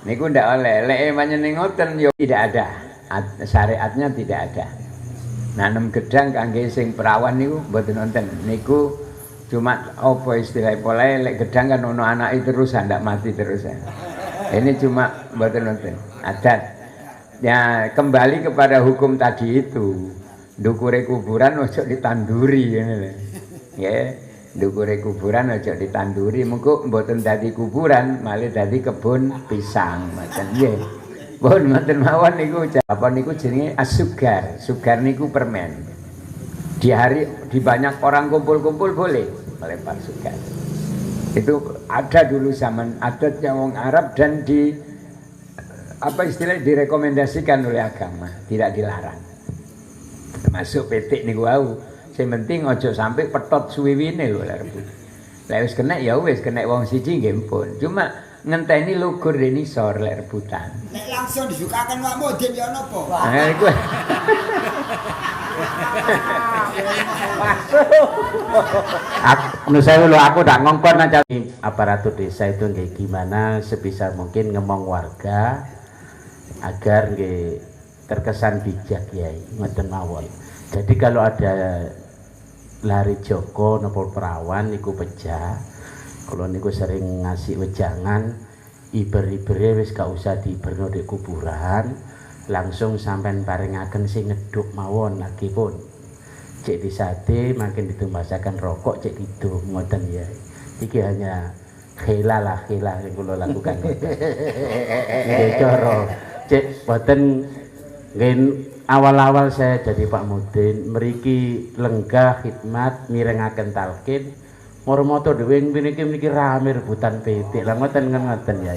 Niku ndak oleh. Lek panjenengan ngoten yo tidak ada. Syariatnya tidak ada. Nanem gedang kangge sing perawan niku mboten wonten. Niku cuma apa istilah polahe lek gedang kan ono anake terus ndak mati terus. Ini cuma mboten wonten. Adat. Ya kembali kepada hukum tadi itu. Ndukure kuburan ojo ditanduri ngene lho. Nggih. Ndukure kuburan aja ditanduri mengko mboten dadi kuburan malah dadi kebun pisang macam nggih. Pun ngoten mawon niku apa niku jenenge asugar. Sugar niku permen. Di banyak orang kumpul-kumpul boleh melempar sugar. Itu ada dulu zaman adatnya wong Arab dan di apa istilahnya direkomendasikan oleh agama, tidak dilarang. Termasuk petik niku wau. Sing penting ojo sampai petot suwiwine lho lek rebut. Lek wis kena ya wis kena wong siji nggih pun. Cuma ngenteni lugur rene isor lek rebutan. Nek langsung disukakan Pak Mudin ya napa? Nah iku. Aku ndak ngongkon aja aparatur desa itu nggih gimana sebisa mungkin ngomong warga agar nggih terkesan bijak Kiai ngoten mawon. Jadi kalau ada lari Joko nopo perawan niku pecah. Kalau niku sering ngasih wejangan iber-ibere wis gak usah diiberno di kuburan, langsung sampean paringaken sing ngeduk mawon lagi pun. Cek di sate makin ditumbasakan rokok cek itu ngoten ya. Iki hanya khilal yang kula lakukan. Nggih coro. Cek boten nggih awal-awal saya jadi Pak Mudin mriki lenggah khidmat mirengaken talqin moro-moto dhewe niki rame rebutan pitik. Lah ngoten ya.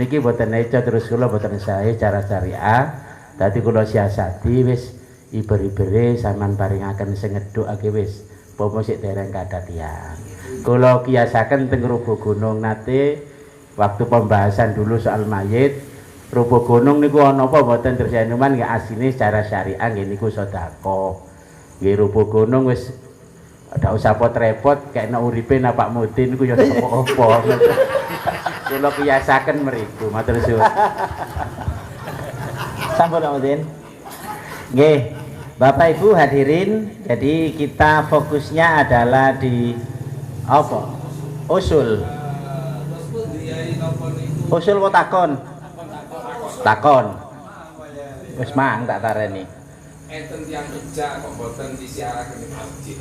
Niki boten eca terus kula boten sae cara syariah. Dadi kula siasati wis iber-ibere sampean paringaken sing ngedukake wis pomo sik dereng kadadian. Kula kiasaken teng Rubo Gunung nate waktu pembahasan dulu soal mayit. Rubo Gunung niku ana apa mboten tersenuman nggih asline secara syariah nggih niku sedekah. Nggih Rubo Gunung wis ndak usah repot kaya nek uripe nang Pak Mudin niku ya apa-apa. Kula kiasaken mriku matur suwun. Sampun Pak Mudin. Nggih, Bapak Ibu hadirin, jadi kita fokusnya adalah di apa? Usul. Usul kok takon. Wis mang tak tareni. Enten tiyang ejak kok boten disiaraken ing masjid.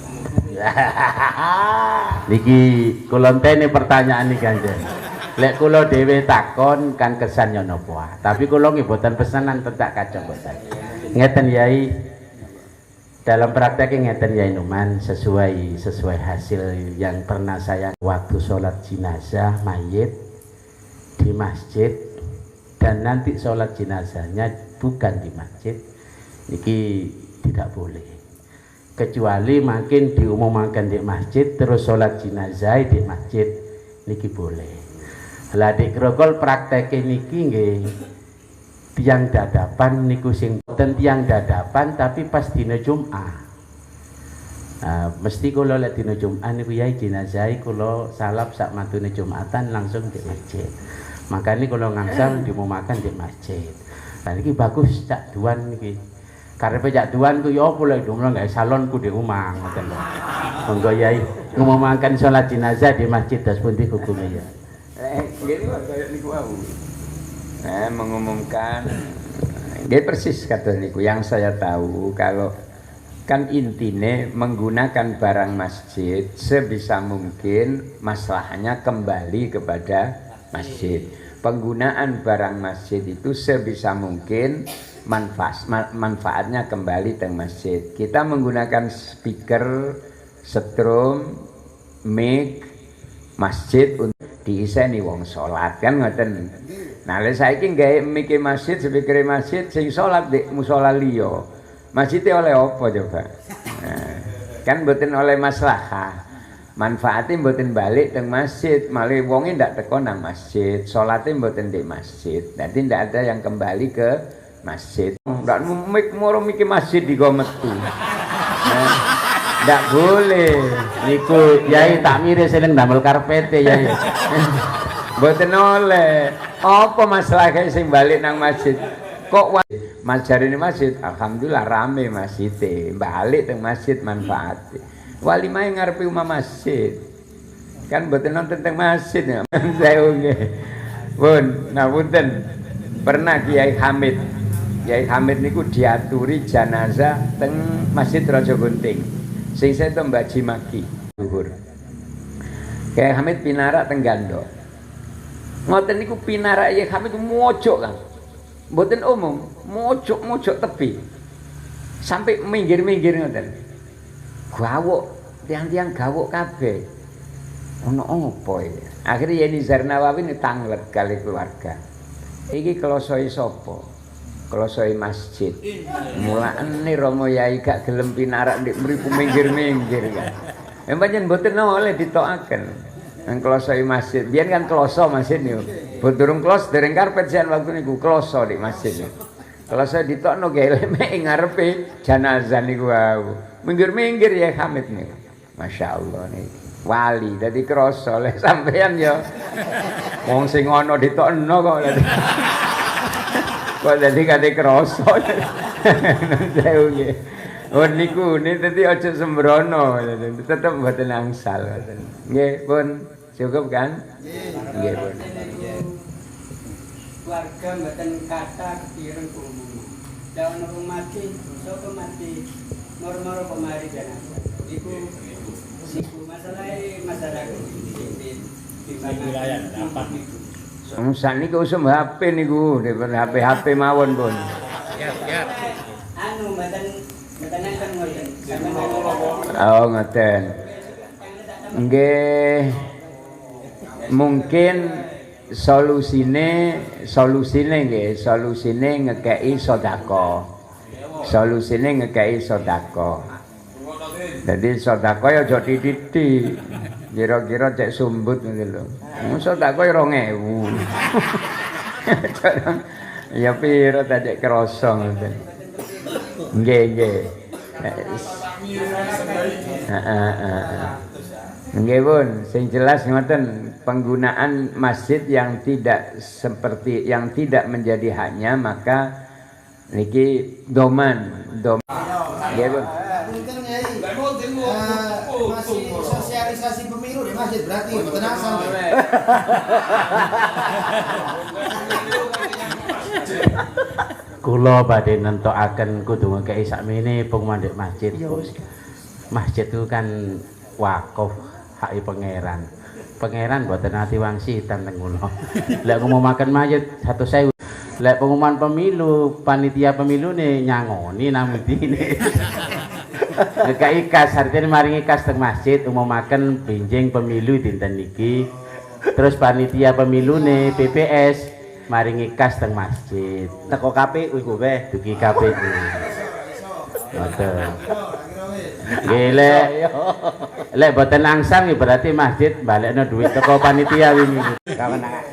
Niki kula enteni pertanyaan iki Kanjeng. Lek kula dhewe takon kan kesan yo napa. Tapi kula nggih boten pesanan tetak kacang boten. Ngeten Yai. Dalam prakteknya ngeten Yai Numan sesuai hasil yang pernah saya waktu sholat jenazah mayit di masjid dan nanti sholat jenazahnya bukan di masjid niki tidak boleh kecuali makin diumumkan di masjid terus sholat jenazah di masjid niki boleh. Lah dik grogol prakteknya niki nggih tiang dadapan niku sing boten tiang dadapan tapi pas dina Jumat. Mesti kula lek dina Jumat niku yai jenazah kula salap sak mantune Jumatan langsung di masjid. Makanya kula ngangsal diumumaken di masjid. Lah niki bagus cak duan niki. Karepe cak duan ku ya apa lek dumlo gak salonku di omah ngoten lho. Monggo yai ngumumaken salat jenazah di masjid das pundi hukume ya. Gini kaya niku wau. Mengumumkan dia persis kata niku yang saya tahu kalau kan intine menggunakan barang masjid sebisa mungkin masalahnya kembali kepada masjid. Penggunaan barang masjid itu sebisa mungkin manfaatnya kembali teng masjid. Kita menggunakan speaker, setrum, mic masjid untuk diiseni wong salat kan ngoten. Nah, lha saiki gawe mic masjid, speaker masjid sing salat di musala liya. Masjidnya oleh apa coba? Nah, kan mboten oleh maslahah. Manfaatnya mboten balik teng masjid, malah wonge ndak teko nang masjid, salatnya mboten di masjid. Dadi ndak ada yang kembali ke masjid. Ndak moro mikir masjid digo metu. Nah, ndak boleh. Niku Yai takmire seneng damel karpete Yai. Mboten oleh. Apa masalahnya sing balik nang masjid? Kok majarine masjid? Alhamdulillah rame masjid. Balik teng masjid manfaat. Walimah yang ngarepe umah masjid. Kan mboten nonton teng masjid ya. Saya nggih. Pun ngapunten. Pernah Kiai Hamid. Kiai Hamid niku diaturi jenazah teng Masjid Raja Gunting. Sing seto Mbak Jimaki zuhur. Kiai Hamid pinarak teng Gandok. Ngoten niku pinarak Kiai Hamid mojok kan. Mboten umum, mojok tepi. Sampai minggir-minggir ngoten. Gawuk, tiang-tiang gawuk kabeh. Ono apa ya? Akhirnya Yeni Zarnawawi ini tanglet kali keluarga. Iki kelosoi sapa? Kelosoi masjid. Mulane Romo Yai gak gelem pinarak ndek mriku minggir-minggir kan. Pancen mboten oleh ditokaken. Nang kelosoi masjid. Biyen kan kloso masjid niku. Durung klos dereng karpet jan waktu niku kloso di masjid niku. Kloso ditokno geleme ing ngarepe jenazah niku wae. Minggir-minggir ya Hamid nih, masya Allah nih, wali, jadi kroso leh sampean ya, wong sing ono ditokno kok, kok jadi kate kroso, saya uge, oh niku nih tadi ojo sembrono, tetap mboten angsal, nggih pun cukup kan, nggih pun. Keluarga mboten kata kepireng umum, daun mati, sapa mati. Moro-moro pemari jenazah. Iku masalah di wilayah dampak niku. Sakniki usum HP niku, HP mawon pun. Siap. Anu mboten nenten ngoten. Oh ngoten. Nggih. Mungkin solusine ngekei sedekah. Solusine ngekei sedekah. Jadi sedekah ya aja titi. Kira-kira cek sumbut ngono lho. Sedekah ya 2000. Ya piro ta cek krasa ngoten. Nggih. Nggih pun, sing jelas ngoten, penggunaan masjid yang tidak menjadi haknya maka niki doman. Nggih pun. Masih sosialisasi pemilu di masjid berarti mboten asal. Kula badhe nentokaken kudu ngekeki sakmene pengumuman di masjid. Masjid itu kan wakaf hak pangeran. Pangeran mboten ati wangsi teng kula. Lek ngumumaken masjid 100.000. Lek pengumuman pemilu, panitia pemilu nih nyangoni nang medine. Ngekeki kas artine maringi kas teng masjid umumaken benjing pemilu dinten niki. Terus panitia pemilu nih PPS maringi kas teng masjid. Teko KPU iku weh dugi KPU. Ngoten. Gile. Lek boten langsang berarti masjid balekno duit teko panitia wingi. Kawenangan.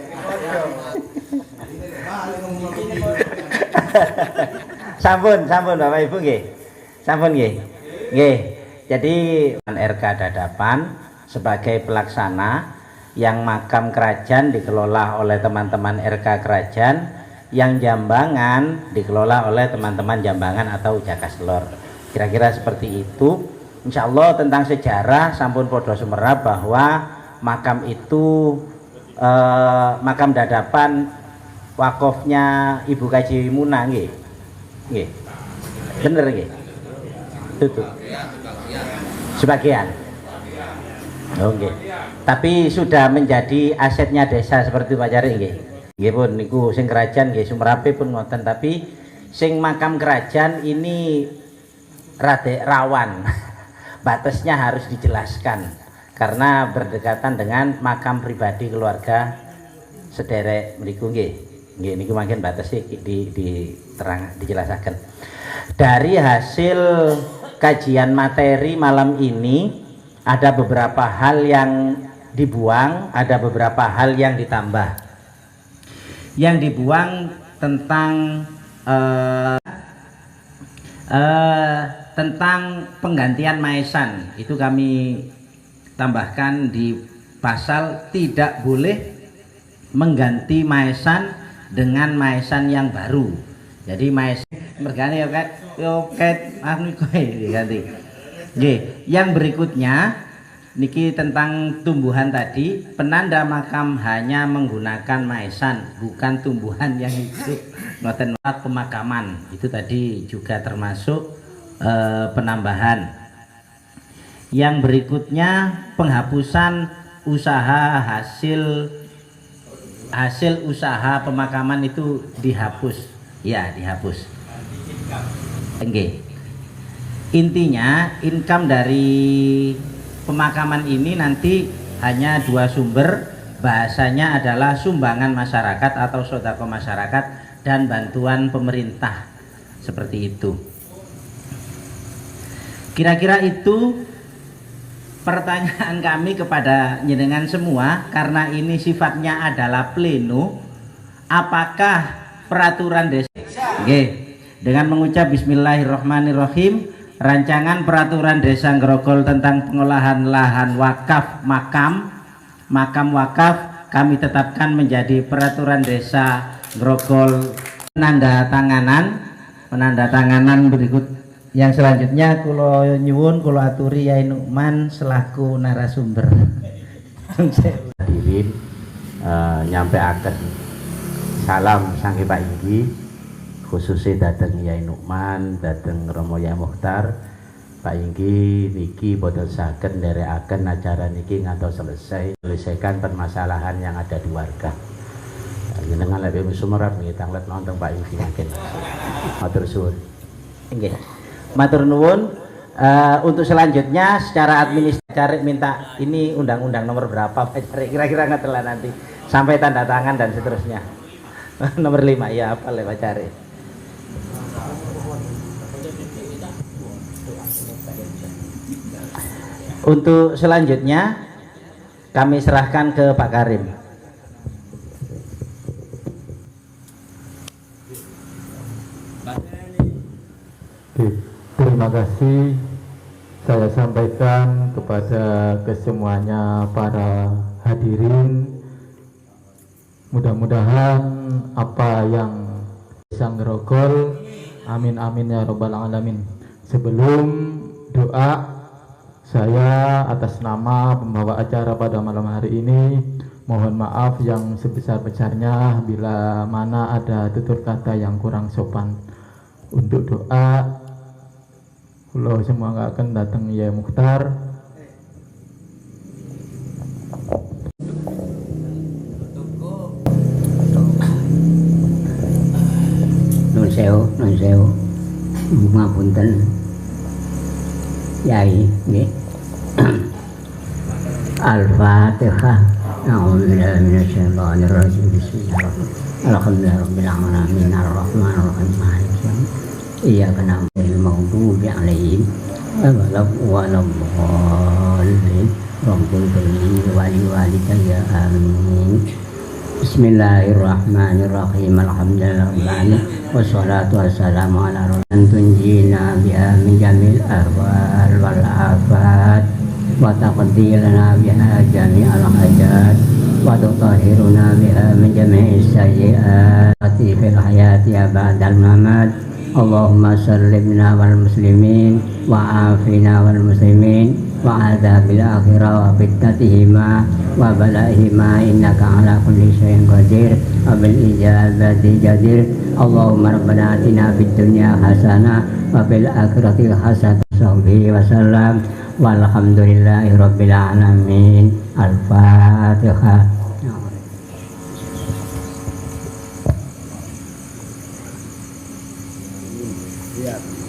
Sampun Bapak Ibu nggih. Sampun nggih. Nggih. Jadi RK Dadapan sebagai pelaksana yang makam kerajaan dikelola oleh teman-teman RK kerajaan, yang Jambangan dikelola oleh teman-teman Jambangan atau Jakaslor. Kira-kira seperti itu. Insya Allah tentang sejarah sampun podo sumerap bahwa makam itu makam Dadapan wakofnya Ibu Kaji Muna nggih. Nggih. Bener nggih. Tutup. Sebagian. Oh nggih. Tapi sudah menjadi asetnya desa seperti Pak Jari nggih. Nggih pun niku sing kerajaan nggih sumerape pun ngoten, tapi sing makam kerajaan ini rada rawan. Batasnya harus dijelaskan karena berdekatan dengan makam pribadi keluarga sederek mriku nggih. Nggih niku mangken batasnya dijelaskan. Dari hasil kajian materi malam ini ada beberapa hal yang dibuang, ada beberapa hal yang ditambah. Yang dibuang tentang tentang penggantian maesan itu kami tambahkan di pasal tidak boleh mengganti maesan dengan maesan yang baru. Jadi maesan mergane yo ket anu diganti. Nggih, yang berikutnya niki tentang tumbuhan tadi, penanda makam hanya menggunakan maesan, bukan tumbuhan yang hidup. Noten pemakaman itu tadi juga termasuk penambahan. Yang berikutnya penghapusan usaha hasil usaha pemakaman itu dihapus. Ya, dihapus. Oke. Intinya income dari pemakaman ini nanti hanya dua sumber, bahasanya adalah sumbangan masyarakat atau sedekah masyarakat dan bantuan pemerintah, seperti itu. Kira-kira itu pertanyaan kami kepada jenengan semua, karena ini sifatnya adalah pleno. Apakah peraturan desa? Oke, dengan mengucap Bismillahirrahmanirrahim, rancangan peraturan desa Grogol tentang pengolahan lahan wakaf makam wakaf kami tetapkan menjadi peraturan desa Grogol. Penandatanganan berikut. Yang selanjutnya kulo nyuwun kulo aturi Yai Nukman selaku narasumber. Hadirin nyampe akan salam sangge Pak Inggi, khususnya dateng Yai Nukman, dateng Romo Yai Mukhtar. Pak Inggi niki boten saged nderekaken acara niki ngantos selesai menyelesaikan permasalahan yang ada di warga. Jenengan lebih sumerap nggih tanglet nonton Pak Inggi mungkin. Matur suwun. Nggih. Matur nuwun. Untuk selanjutnya secara administratif minta ini undang-undang nomor berapa Pak Cari, kira-kira ngetelah nanti sampai tanda tangan dan seterusnya. Nomor 5 ya apa Pak Cari. Untuk selanjutnya kami serahkan ke Pak Karim. Terima kasih saya sampaikan kepada kesemuanya para hadirin. Mudah-mudahan apa yang Sang Grogol, amin amin ya robbal alamin. Sebelum doa, saya atas nama pembawa acara pada malam hari ini mohon maaf yang sebesar-besarnya bila mana ada tutur kata yang kurang sopan. Untuk doa, kalau semua nggak akan datang Yai Mukhtar. Nun sewu, ngapunten Yai nggih. Al-Fatihah. A'udzubillahi minasyaitonir rajim. Bismillahirrahmanirrahim. Alhamdulillahirabbil alamin arrahmanirrahim maliki yaumiddin. Iyyaka na'budu wal maghdubi 'alaihim waladdallin. Rabbul karim wa liwalidayya amin. Bismillahirrahmanirrahim. Alhamdulillahirabbil alamin wassalatu wassalamu ala rasulillah tunjina biha min jamil ahwal wal afat wa taqdi lana biha jami'al hajat wa tutahhiruna biha min jami'is sayyi'ati fil hayati ba'dal mamat. Allahumma sallimna wal muslimin wa afina wal muslimin wa adzabil akhirah wa fitnatihima wa balaihima innaka ala kulli syai'in qadir wa bil ijabati jadir. Allahumma rabbana atina fid dunya hasanah wa fil akhirati hasanah wa sallam walhamdulillahi rabbil alamin. Al-Fatihah. wabarakatuh.